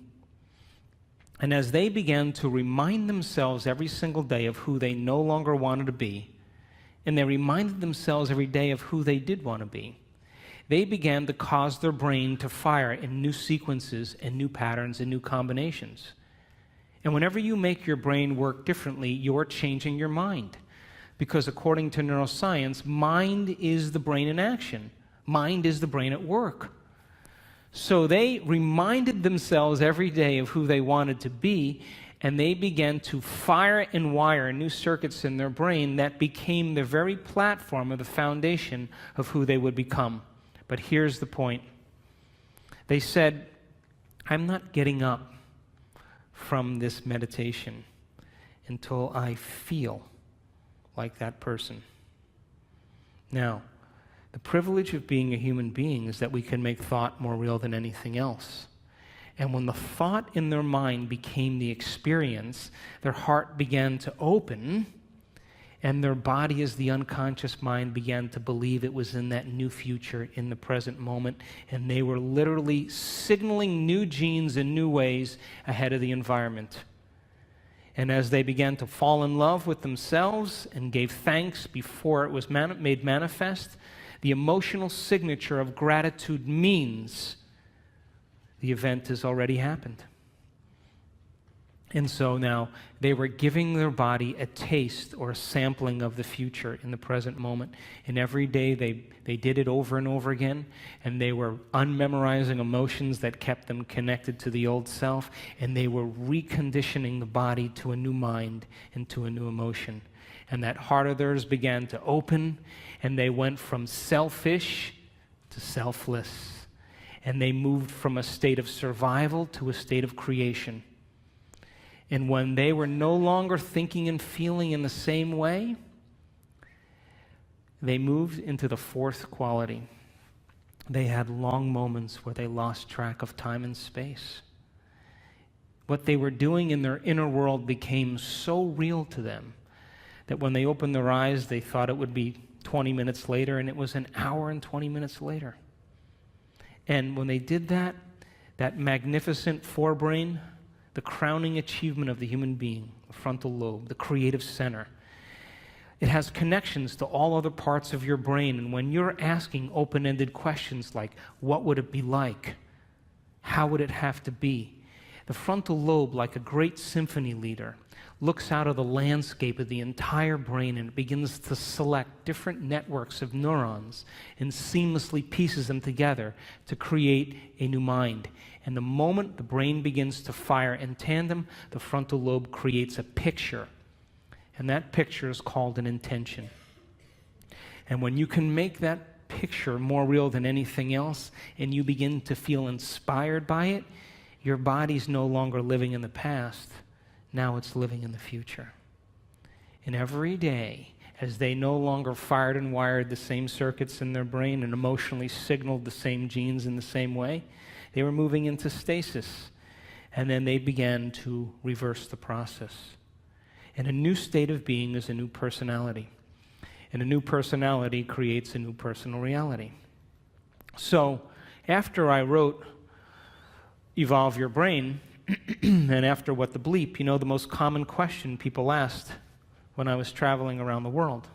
And as they began to remind themselves every single day of who they no longer wanted to be, and they reminded themselves every day of who they did want to be, they began to cause their brain to fire in new sequences and new patterns and new combinations. And whenever you make your brain work differently, you're changing your mind. Because according to neuroscience, mind is the brain in action. Mind is the brain at work. So they reminded themselves every day of who they wanted to be, and they began to fire and wire new circuits in their brain that became the very platform or the foundation of who they would become. But here's the point. They said, I'm not getting up from this meditation until I feel like that person. Now, the privilege of being a human being is that we can make thought more real than anything else. And when the thought in their mind became the experience, their heart began to open, and their body, as the unconscious mind, began to believe it was in that new future, in the present moment, and they were literally signaling new genes in new ways ahead of the environment. And as they began to fall in love with themselves and gave thanks before it was made manifest, the emotional signature of gratitude means the event has already happened. And so now they were giving their body a taste or a sampling of the future in the present moment. And every day they did it over and over again. And they were unmemorizing emotions that kept them connected to the old self. And they were reconditioning the body to a new mind and to a new emotion. And that heart of theirs began to open. And they went from selfish to selfless. And they moved from a state of survival to a state of creation. And when they were no longer thinking and feeling in the same way, they moved into the fourth quality. They had long moments where they lost track of time and space. What they were doing in their inner world became so real to them that when they opened their eyes, they thought it would be 20 minutes later, and it was an hour and 20 minutes later. And when they did that, that magnificent forebrain, the crowning achievement of the human being, the frontal lobe, the creative center, it has connections to all other parts of your brain. And when you're asking open-ended questions like, what would it be like? How would it have to be? The frontal lobe, like a great symphony leader, looks out of the landscape of the entire brain and begins to select different networks of neurons and seamlessly pieces them together to create a new mind. And the moment the brain begins to fire in tandem, the frontal lobe creates a picture. And that picture is called an intention. And when you can make that picture more real than anything else, and you begin to feel inspired by it, your body's no longer living in the past. Now it's living in the future. And every day, as they no longer fired and wired the same circuits in their brain and emotionally signaled the same genes in the same way, they were moving into stasis. And then they began to reverse the process. And a new state of being is a new personality. And a new personality creates a new personal reality. So, after I wrote Evolve Your Brain, and after What the Bleep, the most common question people asked when I was traveling around the world.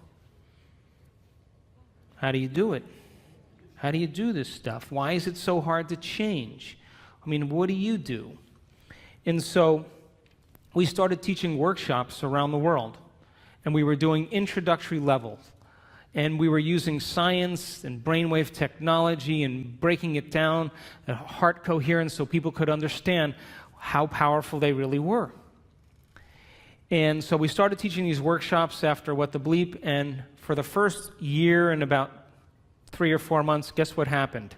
How do you do it? How do you do this stuff? Why is it so hard to change? What do you do? And so we started teaching workshops around the world, and we were doing introductory levels. And we were using science and brainwave technology and breaking it down, heart coherence, so people could understand how powerful they really were. And so we started teaching these workshops after What the Bleep, and for the first year and about 3 or 4 months, guess what happened?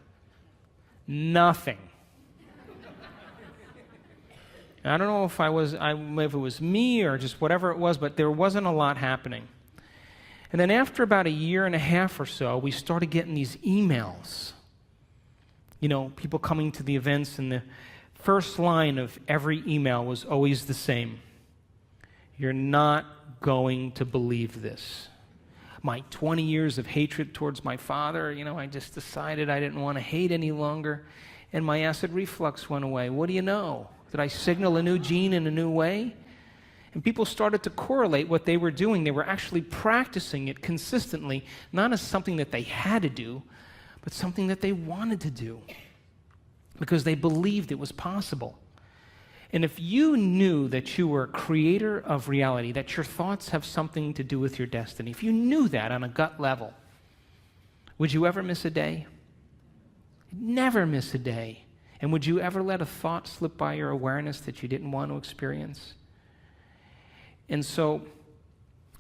Nothing. I don't know if it was me or just whatever it was, but there wasn't a lot happening. And then after about 1.5 years or so, we started getting these emails. People coming to the events, and the first line of every email was always the same. You're not going to believe this. My 20 years of hatred towards my father, I just decided I didn't want to hate any longer, and my acid reflux went away. What do you know? Did I signal a new gene in a new way? And people started to correlate what they were doing. They were actually practicing it consistently, not as something that they had to do, but something that they wanted to do because they believed it was possible. And if you knew that you were a creator of reality, that your thoughts have something to do with your destiny, if you knew that on a gut level, would you ever miss a day? Never miss a day. And would you ever let a thought slip by your awareness that you didn't want to experience? And so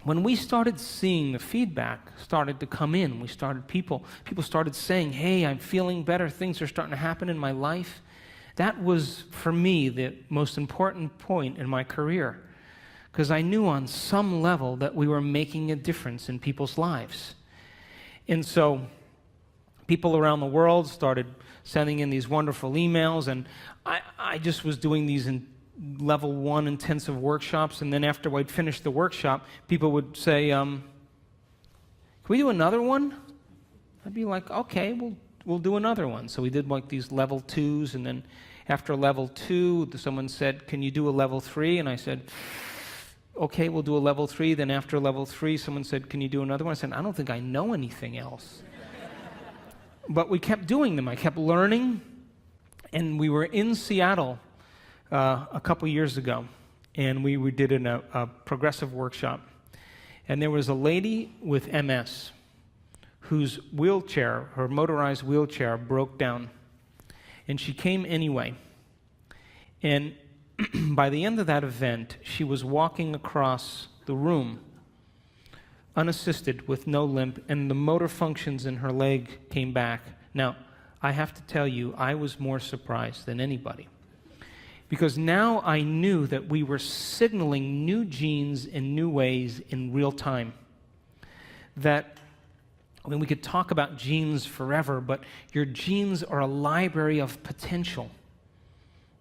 when we started seeing the feedback started to come in, people started saying, hey, I'm feeling better, things are starting to happen in my life. That was, for me, the most important point in my career, because I knew on some level that we were making a difference in people's lives. And so people around the world started sending in these wonderful emails, and I just was doing these in level 1 intensive workshops, and then after I'd finished the workshop, people would say, can we do another one? I'd be like, okay, we'll do another one. So we did like these level 2s, and then after level 2, someone said, can you do a level 3? And I said, okay, we'll do a level 3. Then after level 3, someone said, can you do another one? I said, I don't think I know anything else. But we kept doing them. I kept learning, and we were in Seattle a couple years ago, and we did a progressive workshop. And there was a lady with MS whose wheelchair, her motorized wheelchair, broke down. And she came anyway. And by the end of that event, she was walking across the room, unassisted, with no limp, and the motor functions in her leg came back. Now, I have to tell you, I was more surprised than anybody. Because now I knew that we were signaling new genes in new ways in real time. We could talk about genes forever, but your genes are a library of potential.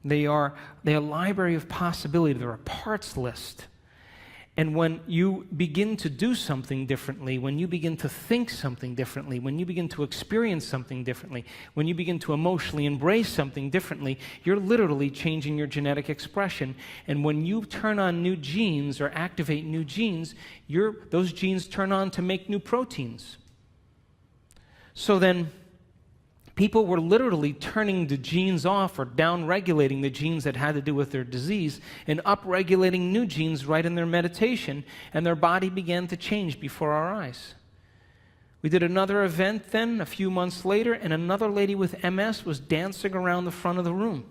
They're a library of possibility. They're a parts list. And when you begin to do something differently, when you begin to think something differently, when you begin to experience something differently, when you begin to emotionally embrace something differently, you're literally changing your genetic expression. And when you turn on new genes or activate new genes, those genes turn on to make new proteins. So then, People were literally turning the genes off or down-regulating the genes that had to do with their disease and up-regulating new genes right in their meditation, and their body began to change before our eyes. We did another event then, a few months later, and another lady with MS was dancing around the front of the room.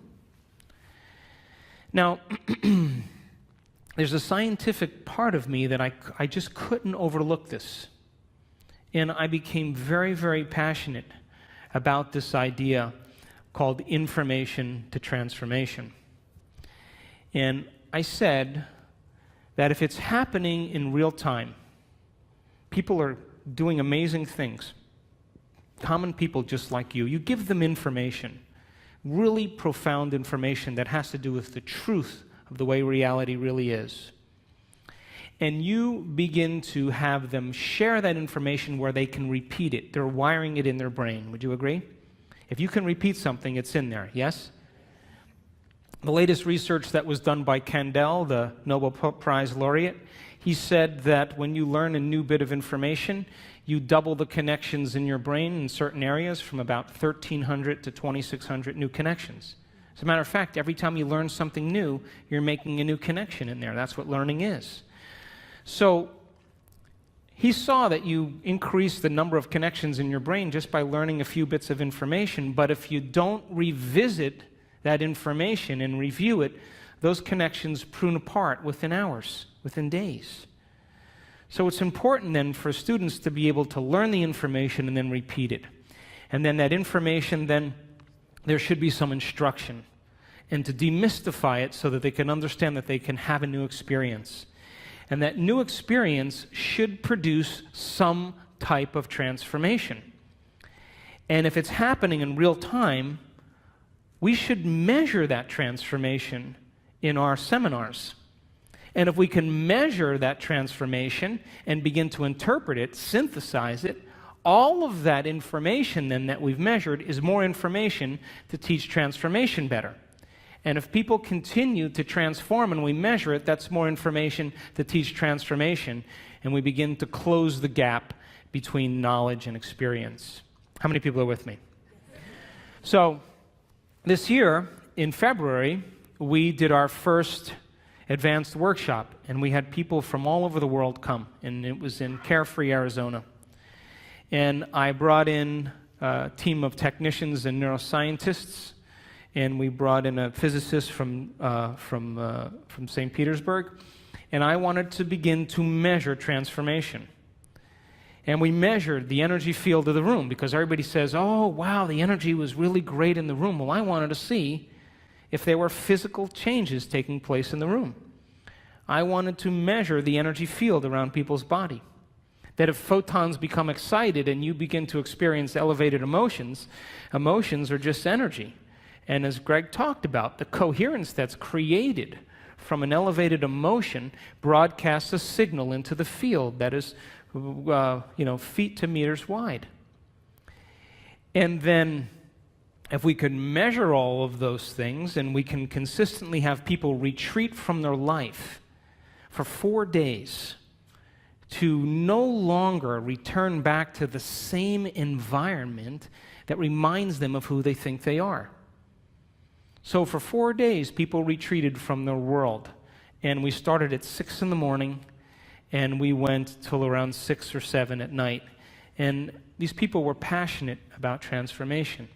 Now, there's a scientific part of me that I just couldn't overlook this. And I became very, very passionate about this idea called information to transformation. And I said that if it's happening in real time, people are doing amazing things. Common people just like you give them information, really profound information that has to do with the truth of the way reality really is. And you begin to have them share that information where they can repeat it. They're wiring it in their brain. Would you agree? If you can repeat something, it's in there, yes? The latest research that was done by Kandel, the Nobel Prize laureate, he said that when you learn a new bit of information, you double the connections in your brain in certain areas from about 1,300 to 2,600 new connections. As a matter of fact, every time you learn something new, you're making a new connection in there. That's what learning is. So he saw that you increase the number of connections in your brain just by learning a few bits of information, but if you don't revisit that information and review it, those connections prune apart within hours, within days. So it's important then for students to be able to learn the information and then repeat it. And then that information, then there should be some instruction, and to demystify it so that they can understand that they can have a new experience. And that new experience should produce some type of transformation. And if it's happening in real time, we should measure that transformation in our seminars. And if we can measure that transformation and begin to interpret it, synthesize it, all of that information then that we've measured is more information to teach transformation better. And if people continue to transform and we measure it, that's more information to teach transformation, and we begin to close the gap between knowledge and experience. How many people are with me? So this year, in February, we did our first advanced workshop, and we had people from all over the world come, and it was in Carefree, Arizona. And I brought in a team of technicians and neuroscientists, and we brought in a physicist from St. Petersburg, and I wanted to begin to measure transformation. And we measured the energy field of the room, because everybody says, oh, wow, the energy was really great in the room. Well, I wanted to see if there were physical changes taking place in the room. I wanted to measure the energy field around people's body. That if photons become excited and you begin to experience elevated emotions, emotions are just energy. And as Greeg talked about, the coherence that's created from an elevated emotion broadcasts a signal into the field that is, feet to meters wide. And then if we could measure all of those things and we can consistently have people retreat from their life for 4 days to no longer return back to the same environment that reminds them of who they think they are. So for 4 days, people retreated from their world. And we started at 6 in the morning, and we went till around 6 or 7 at night. And these people were passionate about transformation.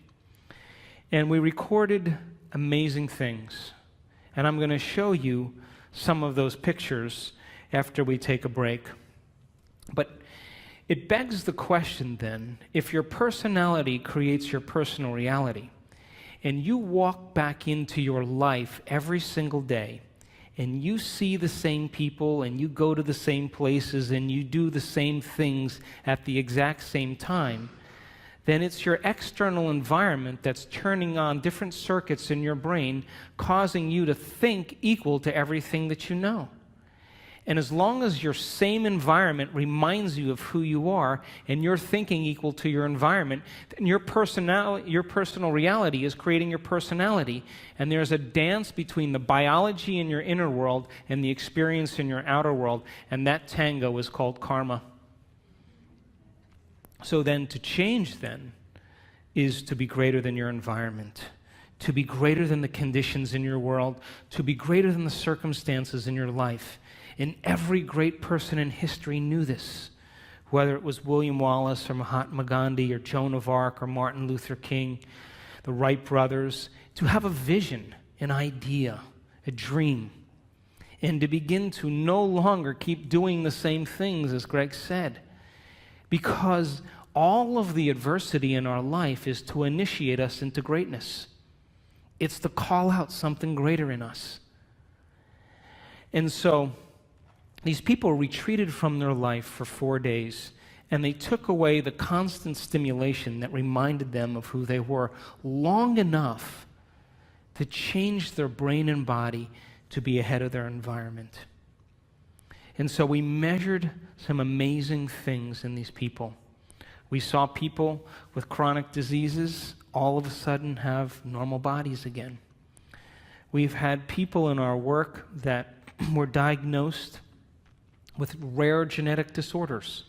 And we recorded amazing things. And I'm going to show you some of those pictures after we take a break. But it begs the question then, if your personality creates your personal reality, and you walk back into your life every single day, and you see the same people, and you go to the same places, and you do the same things at the exact same time, then it's your external environment that's turning on different circuits in your brain, causing you to think equal to everything that you know. And as long as your same environment reminds you of who you are, and you're thinking equal to your environment, then your personal reality is creating your personality. And there's a dance between the biology in your inner world and the experience in your outer world, and that tango is called karma. So then to change then, is to be greater than your environment, to be greater than the conditions in your world, to be greater than the circumstances in your life. And every great person in history knew this, whether it was William Wallace or Mahatma Gandhi or Joan of Arc or Martin Luther King, the Wright brothers, to have a vision, an idea, a dream, and to begin to no longer keep doing the same things, as Greeg said, because all of the adversity in our life is to initiate us into greatness. It's to call out something greater in us. And so these people retreated from their life for 4 days, and they took away the constant stimulation that reminded them of who they were long enough to change their brain and body to be ahead of their environment. And so we measured some amazing things in these people. We saw people with chronic diseases all of a sudden have normal bodies again. We've had people in our work that were diagnosed with rare genetic disorders.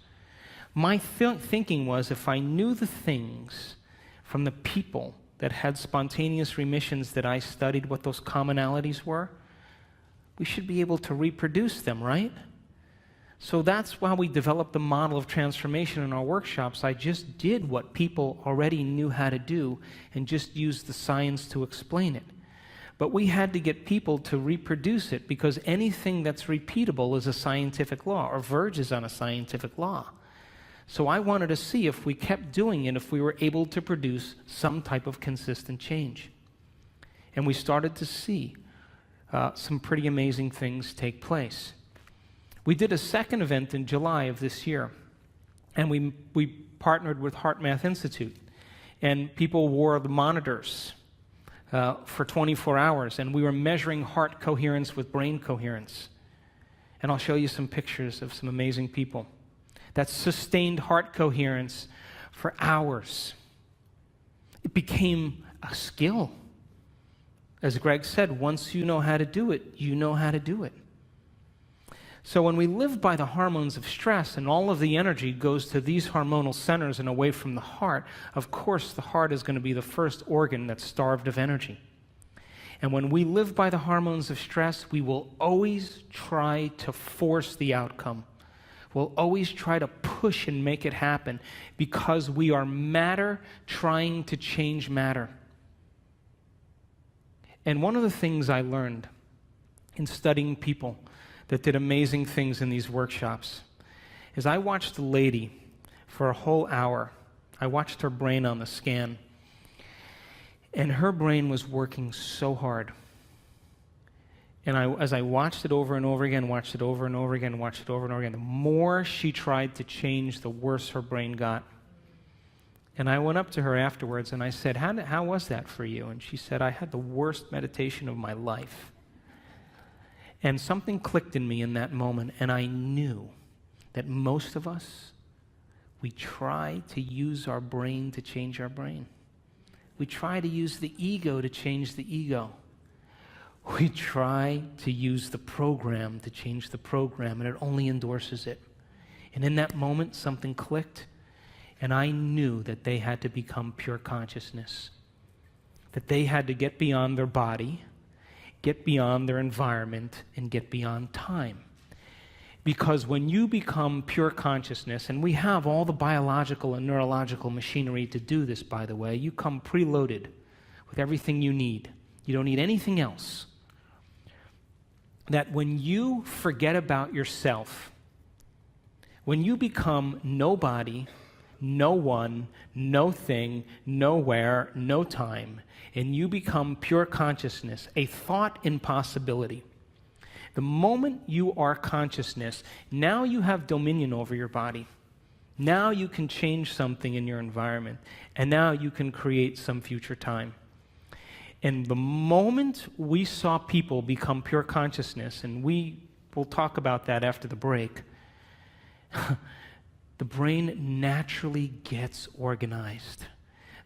My thinking was, if I knew the things from the people that had spontaneous remissions that I studied, what those commonalities were, we should be able to reproduce them, right? So that's why we developed the model of transformation in our workshops. I just did what people already knew how to do and just used the science to explain it. But we had to get people to reproduce it, because anything that's repeatable is a scientific law, or verges on a scientific law. So I wanted to see if we kept doing it, if we were able to produce some type of consistent change. And we started to see some pretty amazing things take place. We did a second event in July of this year, and we partnered with HeartMath Institute, and people wore the monitors for 24 hours, and we were measuring heart coherence with brain coherence. And I'll show you some pictures of some amazing people that sustained heart coherence for hours. It became a skill. As Greeg said, once you know how to do it, you know how to do it. So when we live by the hormones of stress and all of the energy goes to these hormonal centers and away from the heart, of course the heart is going to be the first organ that's starved of energy. And when we live by the hormones of stress, we will always try to force the outcome. We'll always try to push and make it happen, because we are matter trying to change matter. And one of the things I learned in studying people that did amazing things in these workshops is I watched a lady for a whole hour. I watched her brain on the scan, and her brain was working so hard. And as I watched it over and over again, watched it over and over again, watched it over and over again, the more she tried to change, the worse her brain got. And I went up to her afterwards and I said, how was that for you? And she said, I had the worst meditation of my life. And something clicked in me in that moment, and I knew that most of us, we try to use our brain to change our brain. We try to use the ego to change the ego. We try to use the program to change the program, and it only endorses it. And in that moment, something clicked, and I knew that they had to become pure consciousness, that they had to get beyond their body, get beyond their environment, and get beyond time. Because when you become pure consciousness, and we have all the biological and neurological machinery to do this, by the way, you come preloaded with everything you need. You don't need anything else. That when you forget about yourself, when you become nobody, no one, no thing, nowhere, no time, and you become pure consciousness, a thought impossibility. The moment you are consciousness, now you have dominion over your body. Now you can change something in your environment, and now you can create some future time. And the moment we saw people become pure consciousness, and we will talk about that after the break, the brain naturally gets organized.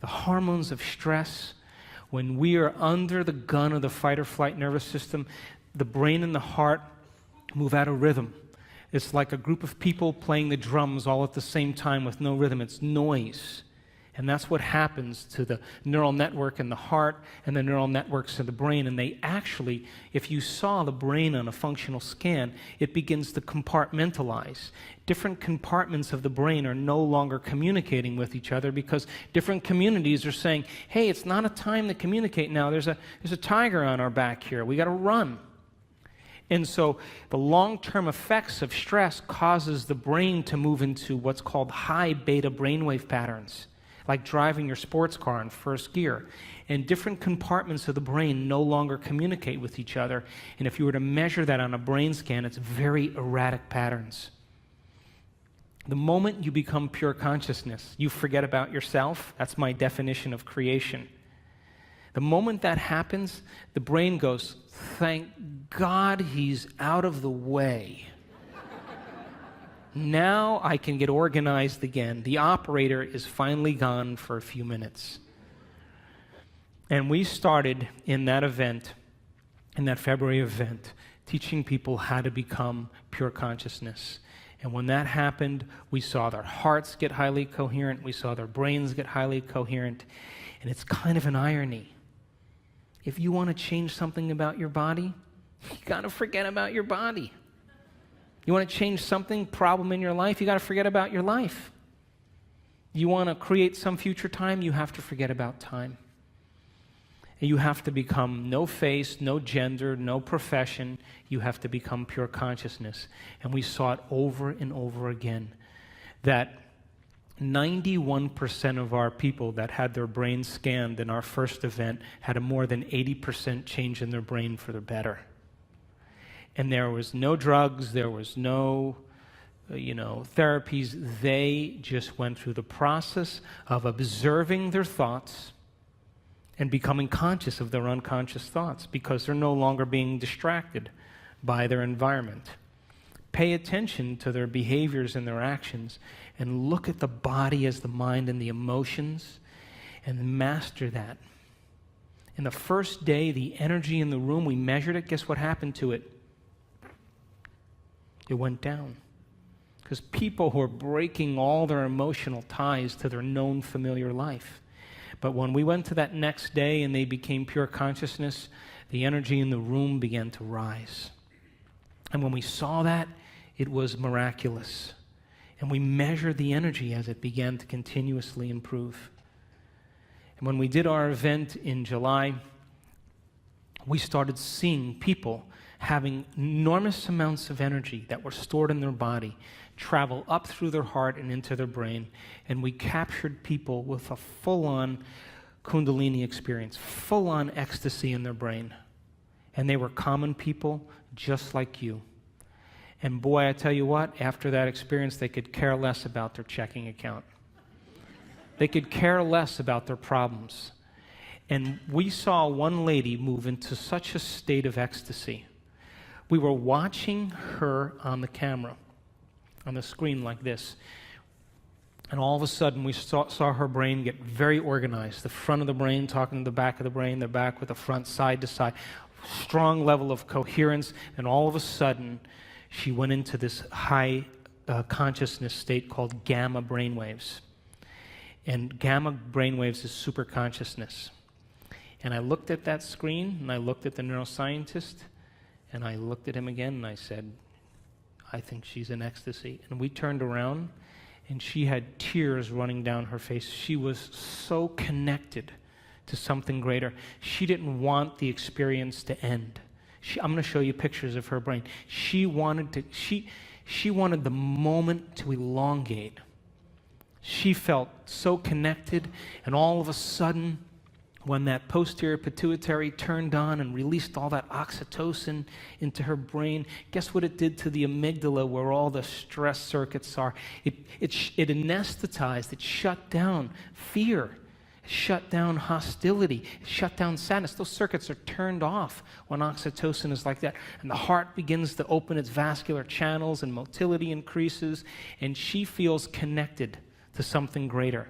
The hormones of stress, when we are under the gun of the fight or flight nervous system, the brain and the heart move out of rhythm. It's like a group of people playing the drums all at the same time with no rhythm. It's noise. And that's what happens to the neural network in the heart and the neural networks in the brain. And they actually, if you saw the brain on a functional scan, it begins to compartmentalize. Different compartments of the brain are no longer communicating with each other because different communities are saying, hey, it's not a time to communicate now. There's a tiger on our back here. We got to run. And so the long-term effects of stress causes the brain to move into what's called high beta brainwave patterns, like driving your sports car in first gear. And different compartments of the brain no longer communicate with each other. And if you were to measure that on a brain scan, it's very erratic patterns. The moment you become pure consciousness, you forget about yourself. That's my definition of creation. The moment that happens, the brain goes, thank God he's out of the way. Now I can get organized again. The operator is finally gone for a few minutes. And we started in that event, in that February event, teaching people how to become pure consciousness. And when that happened, we saw their hearts get highly coherent. We saw their brains get highly coherent. And it's kind of an irony. If you want to change something about your body, you got to forget about your body. You want to change something, problem in your life, you got to forget about your life. You want to create some future time, you have to forget about time. And you have to become no face, no gender, no profession. You have to become pure consciousness. And we saw it over and over again, that 91% of our people that had their brains scanned in our first event had a more than 80% change in their brain for the better. And there was no drugs, there was no, therapies. They just went through the process of observing their thoughts and becoming conscious of their unconscious thoughts because they're no longer being distracted by their environment. Pay attention to their behaviors and their actions and look at the body as the mind and the emotions and master that. In the first day, the energy in the room, we measured it. Guess what happened to it? It went down. Because people were breaking all their emotional ties to their known familiar life. But when we went to that next day and they became pure consciousness, the energy in the room began to rise. And when we saw that, it was miraculous. And we measured the energy as it began to continuously improve. And when we did our event in July, we started seeing people having enormous amounts of energy that were stored in their body travel up through their heart and into their brain. And we captured people with a full-on Kundalini experience, full-on ecstasy in their brain. And they were common people just like you. And boy, I tell you what, after that experience, they could care less about their checking account. They could care less about their problems. And we saw one lady move into such a state of ecstasy. We were watching her on the camera, on the screen like this. And all of a sudden, we saw her brain get very organized. The front of the brain talking to the back of the brain, the back with the front, side to side. Strong level of coherence. And all of a sudden, she went into this high consciousness state called gamma brainwaves. And gamma brainwaves is super consciousness. And I looked at that screen, and I looked at the neuroscientist, and I looked at him again, and I said, I think she's in ecstasy. And we turned around, and she had tears running down her face. She was so connected to something greater. She didn't want the experience to end. I'm going to show you pictures of her brain. She wanted the moment to elongate. She felt so connected, and all of a sudden, when that posterior pituitary turned on and released all that oxytocin into her brain, guess what it did to the amygdala where all the stress circuits are? It anesthetized, it shut down fear, it shut down hostility, it shut down sadness. Those circuits are turned off when oxytocin is like that. And the heart begins to open its vascular channels and motility increases, and she feels connected to something greater.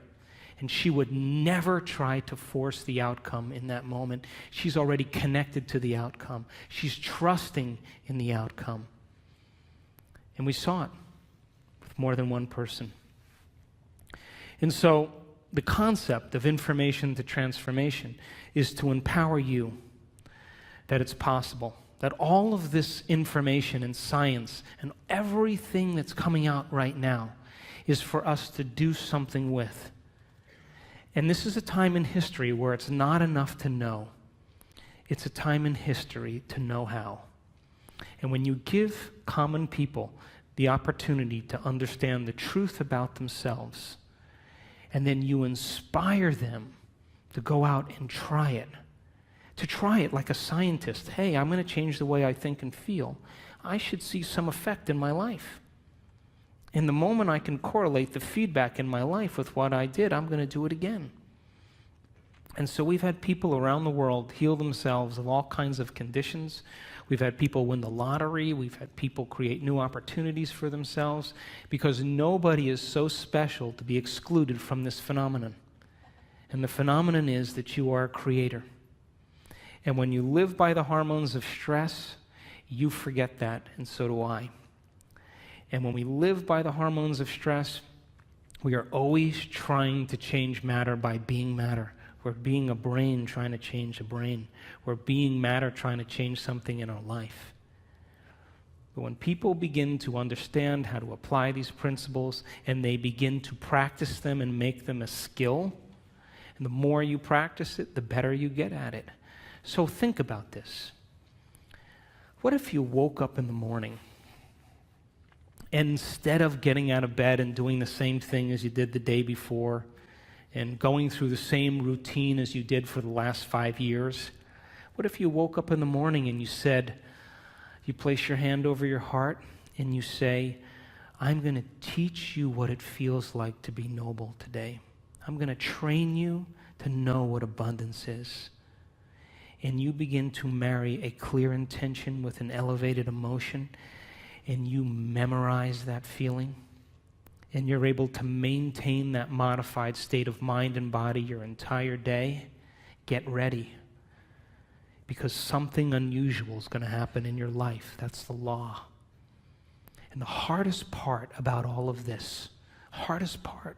And she would never try to force the outcome in that moment. She's already connected to the outcome. She's trusting in the outcome. And we saw it with more than one person. And so the concept of information to transformation is to empower you that it's possible, that all of this information and science and everything that's coming out right now is for us to do something with. And this is a time in history where it's not enough to know. It's a time in history to know how. And when you give common people the opportunity to understand the truth about themselves, and then you inspire them to go out and try it, to try it like a scientist. Hey, I'm going to change the way I think and feel. I should see some effect in my life. And the moment I can correlate the feedback in my life with what I did, I'm going to do it again. And so we've had people around the world heal themselves of all kinds of conditions. We've had people win the lottery. We've had people create new opportunities for themselves, because nobody is so special to be excluded from this phenomenon. And the phenomenon is that you are a creator. And when you live by the hormones of stress, you forget that, and so do I. And when we live by the hormones of stress, we are always trying to change matter by being matter. We're being a brain trying to change a brain. We're being matter trying to change something in our life. But when people begin to understand how to apply these principles and they begin to practice them and make them a skill, and the more you practice it, the better you get at it. So think about this. What if you woke up in the morning and instead of getting out of bed and doing the same thing as you did the day before and going through the same routine as you did for the last 5 years, what if you woke up in the morning and you place your hand over your heart and you say, I'm going to teach you what it feels like to be noble today. I'm going to train you to know what abundance is. And you begin to marry a clear intention with an elevated emotion, and you memorize that feeling, and you're able to maintain that modified state of mind and body your entire day. Get ready, because something unusual is going to happen in your life. That's the law. And the hardest part about all of this, hardest part,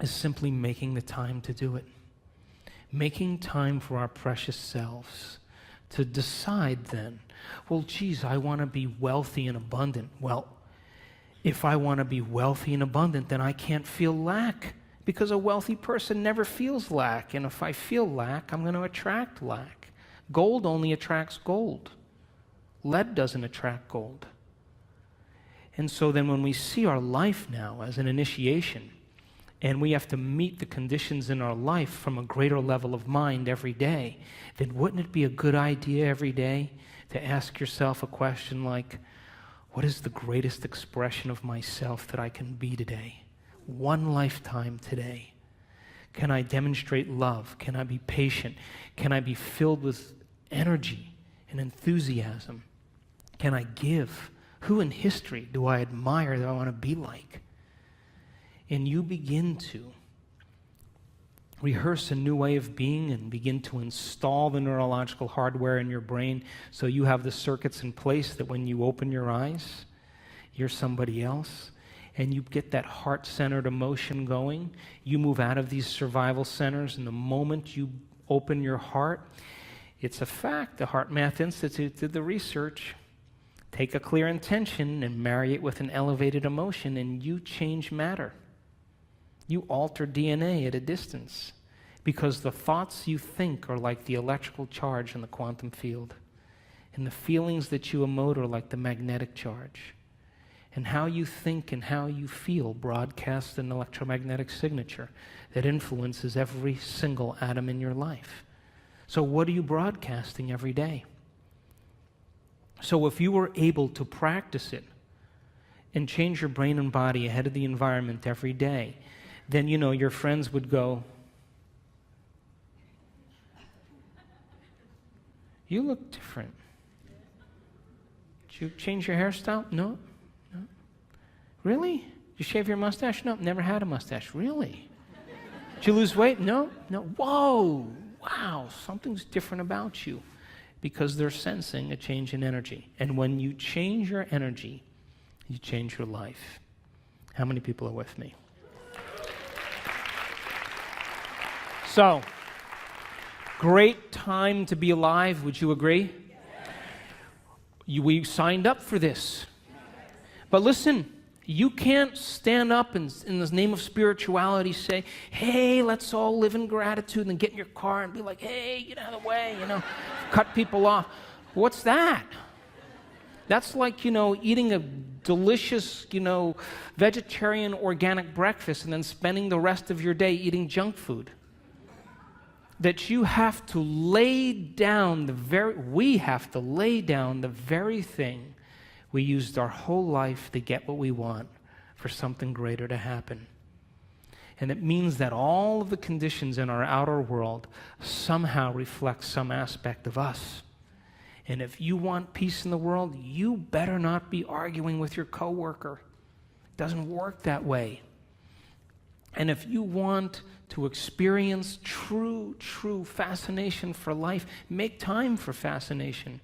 is simply making the time to do it. Making time for our precious selves to decide then, well, geez, I want to be wealthy and abundant. Well, if I want to be wealthy and abundant, then I can't feel lack, because a wealthy person never feels lack. And if I feel lack, I'm going to attract lack. Gold only attracts gold. Lead doesn't attract gold. And so then when we see our life now as an initiation, and we have to meet the conditions in our life from a greater level of mind every day, then wouldn't it be a good idea every day to ask yourself a question like, what is the greatest expression of myself that I can be today? One lifetime today. Can I demonstrate love? Can I be patient? Can I be filled with energy and enthusiasm? Can I give? Who in history do I admire that I want to be like? And you begin to rehearse a new way of being and begin to install the neurological hardware in your brain so you have the circuits in place that when you open your eyes, you're somebody else. And you get that heart-centered emotion going. You move out of these survival centers, and the moment you open your heart, it's a fact. The Heart Math Institute did the research. Take a clear intention and marry it with an elevated emotion, and you change matter. You alter DNA at a distance, because the thoughts you think are like the electrical charge in the quantum field, and the feelings that you emote are like the magnetic charge. And how you think and how you feel broadcasts an electromagnetic signature that influences every single atom in your life. So what are you broadcasting every day? So if you were able to practice it and change your brain and body ahead of the environment every day, then, your friends would go, you look different. Did you change your hairstyle? No. Really? Did you shave your mustache? No, never had a mustache. Really? Did you lose weight? No. Whoa, wow, something's different about you, because they're sensing a change in energy. And when you change your energy, you change your life. How many people are with me? So, great time to be alive, would you agree? We signed up for this. But listen, you can't stand up and in the name of spirituality say, hey, let's all live in gratitude, and get in your car and be like, hey, get out of the way, cut people off. What's that? That's like, eating a delicious, vegetarian organic breakfast and then spending the rest of your day eating junk food. That you have to lay down we have to lay down the very thing we used our whole life to get what we want for something greater to happen. And it means that all of the conditions in our outer world somehow reflect some aspect of us. And if you want peace in the world, you better not be arguing with your coworker. It doesn't work that way. And if you want to experience true fascination for life, make time for fascination.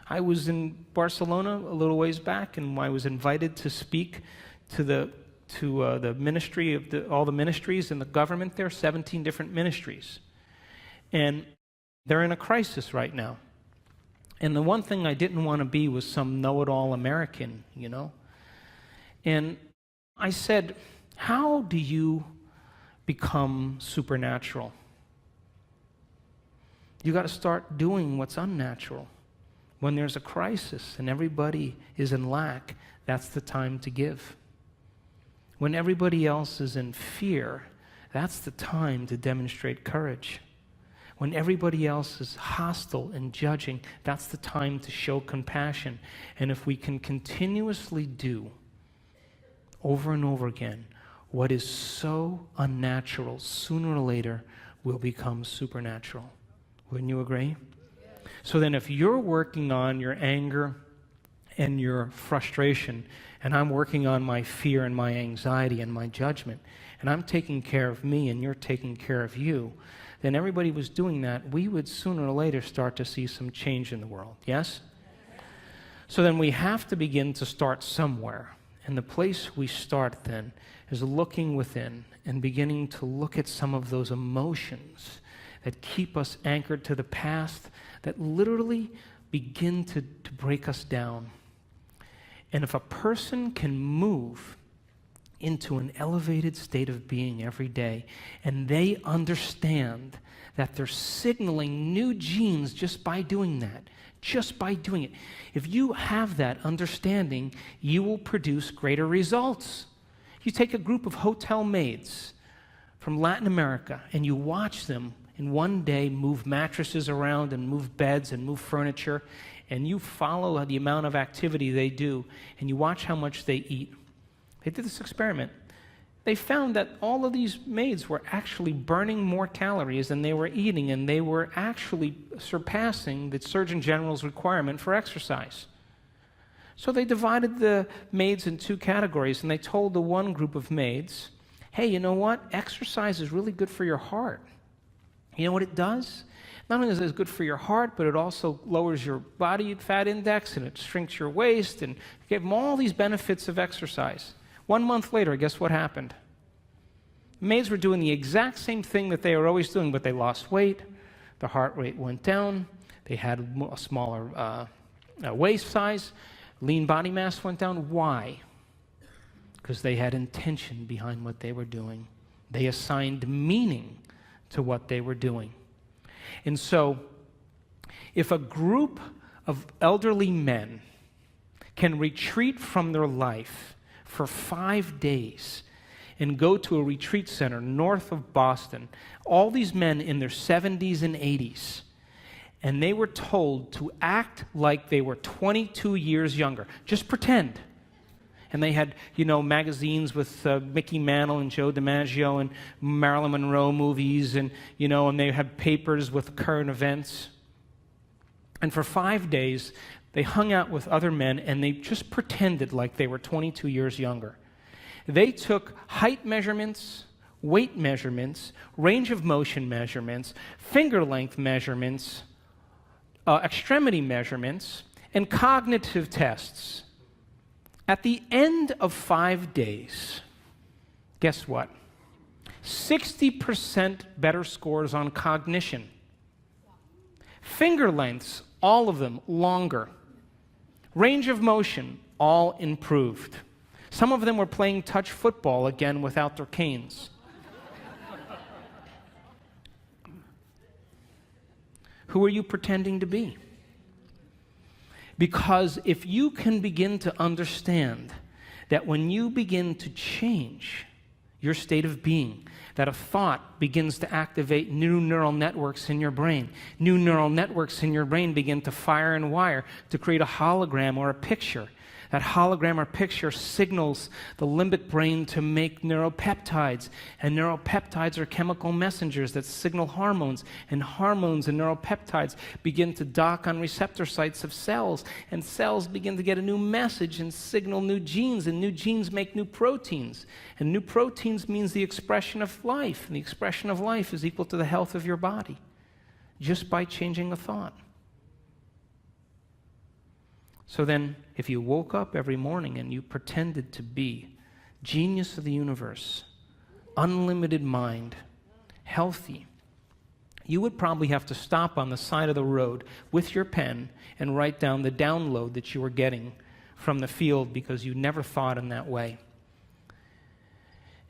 I was in Barcelona a little ways back, and I was invited to speak to the ministry of all the ministries in the government there, 17 different ministries. And they're in a crisis right now. And the one thing I didn't want to be was some know-it-all American, And I said, how do you become supernatural? You got to start doing what's unnatural. When there's a crisis and everybody is in lack, that's the time to give. When everybody else is in fear, that's the time to demonstrate courage. When everybody else is hostile and judging, that's the time to show compassion. And if we can continuously do over and over again what is so unnatural, sooner or later will become supernatural. Wouldn't you agree? So then if you're working on your anger and your frustration, and I'm working on my fear and my anxiety and my judgment, and I'm taking care of me and you're taking care of you, then everybody was doing that, we would sooner or later start to see some change in the world. Yes? So then we have to begin to start somewhere. And the place we start then is looking within and beginning to look at some of those emotions that keep us anchored to the past, that literally begin to break us down. And if a person can move into an elevated state of being every day, and they understand that they're signaling new genes just by doing that, just by doing it. If you have that understanding, you will produce greater results. You take a group of hotel maids from Latin America, and you watch them in one day move mattresses around and move beds and move furniture, and you follow the amount of activity they do, and you watch how much they eat. They did this experiment. They found that all of these maids were actually burning more calories than they were eating, and they were actually surpassing the Surgeon General's requirement for exercise. So they divided the maids in two categories, and they told the one group of maids, hey, you know what? Exercise is really good for your heart. You know what it does? Not only is it good for your heart, but it also lowers your body fat index, and it shrinks your waist, and gave them all these benefits of exercise. 1 month later, guess what happened? Maids were doing the exact same thing that they were always doing, but they lost weight, their heart rate went down, they had a smaller waist size, lean body mass went down. Why? Because they had intention behind what they were doing. They assigned meaning to what they were doing. And so, if a group of elderly men can retreat from their life for 5 days and go to a retreat center north of Boston, all these men in their 70s and 80s, and they were told to act like they were 22 years younger. Just pretend. And they had, magazines with Mickey Mantle and Joe DiMaggio and Marilyn Monroe movies, and they had papers with current events. And for 5 days, they hung out with other men, and they just pretended like they were 22 years younger. They took height measurements, weight measurements, range of motion measurements, finger length measurements, extremity measurements, and cognitive tests. At the end of 5 days, guess what? 60% better scores on cognition. Finger lengths, all of them longer. Range of motion, all improved. Some of them were playing touch football again without their canes. Who are you pretending to be? Because if you can begin to understand that when you begin to change your state of being, that a thought begins to activate new neural networks in your brain. New neural networks in your brain begin to fire and wire to create a hologram or a picture. That hologram or picture signals the limbic brain to make neuropeptides. And neuropeptides are chemical messengers that signal hormones. And hormones and neuropeptides begin to dock on receptor sites of cells. And cells begin to get a new message and signal new genes. And new genes make new proteins. And new proteins means the expression of life. And the expression of life is equal to the health of your body, just by changing a thought. So then, if you woke up every morning and you pretended to be genius of the universe, unlimited mind, healthy, you would probably have to stop on the side of the road with your pen and write down the download that you were getting from the field because you never thought in that way.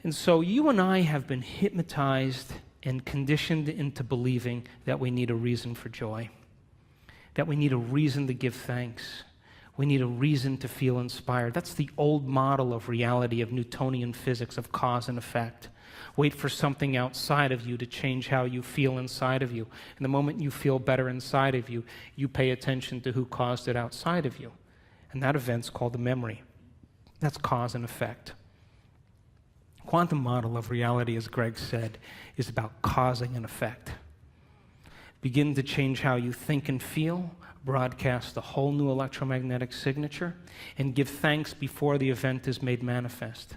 And so you and I have been hypnotized and conditioned into believing that we need a reason for joy, that we need a reason to give thanks. We need a reason to feel inspired. That's the old model of reality, of Newtonian physics, of cause and effect. Wait for something outside of you to change how you feel inside of you. And the moment you feel better inside of you, you pay attention to who caused it outside of you. And that event's called a memory. That's cause and effect. Quantum model of reality, as Greeg said, is about causing an effect. Begin to change how you think and feel, broadcast a whole new electromagnetic signature, and give thanks before the event is made manifest.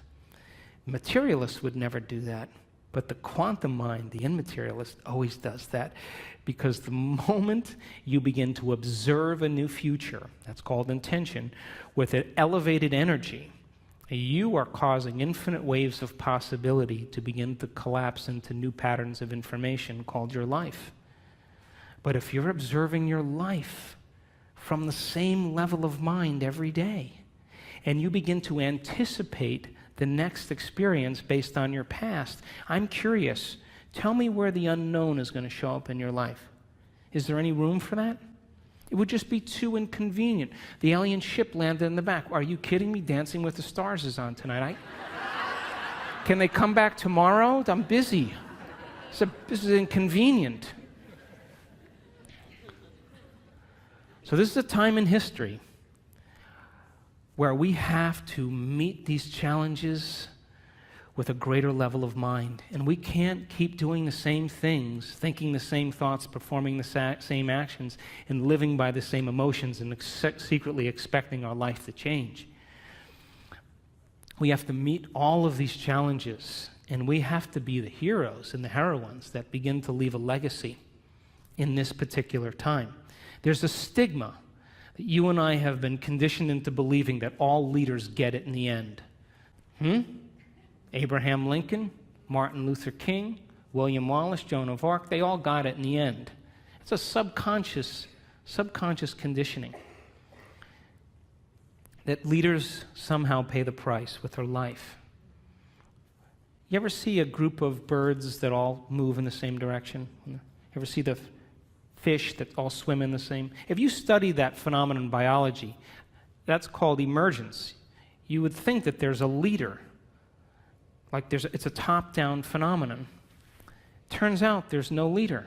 Materialists would never do that, but the quantum mind, the immaterialist, always does that, because the moment you begin to observe a new future, that's called intention, with an elevated energy, you are causing infinite waves of possibility to begin to collapse into new patterns of information called your life. But if you're observing your life from the same level of mind every day, and you begin to anticipate the next experience based on your past, I'm curious, tell me where the unknown is going to show up in your life. Is there any room for that? It would just be too inconvenient. The alien ship landed in the back. Are you kidding me? Dancing with the Stars is on tonight. Can they come back tomorrow? I'm busy. This is inconvenient. So this is a time in history where we have to meet these challenges with a greater level of mind. And we can't keep doing the same things, thinking the same thoughts, performing the same actions, and living by the same emotions and secretly expecting our life to change. We have to meet all of these challenges, and we have to be the heroes and the heroines that begin to leave a legacy in this particular time. There's a stigma that you and I have been conditioned into believing that all leaders get it in the end. Abraham Lincoln, Martin Luther King, William Wallace, Joan of Arc, they all got it in the end. It's a subconscious conditioning that leaders somehow pay the price with their life. You ever see a group of birds that all move in the same direction? You ever see the fish that all swim in the same? If you study that phenomenon in biology, that's called emergence. You would think that there's a leader, like it's a top-down phenomenon. Turns out there's no leader.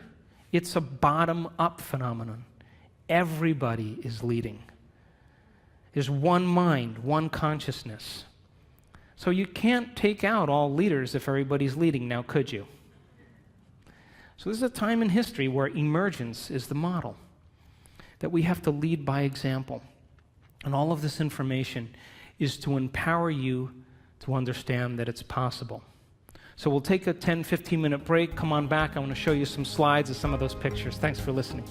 It's a bottom-up phenomenon. Everybody is leading. There's one mind, one consciousness. So you can't take out all leaders if everybody's leading now, could you? So this is a time in history where emergence is the model, that we have to lead by example. And all of this information is to empower you to understand that it's possible. So we'll take a 10, 15-minute break. Come on back. I want to show you some slides of some of those pictures. Thanks for listening.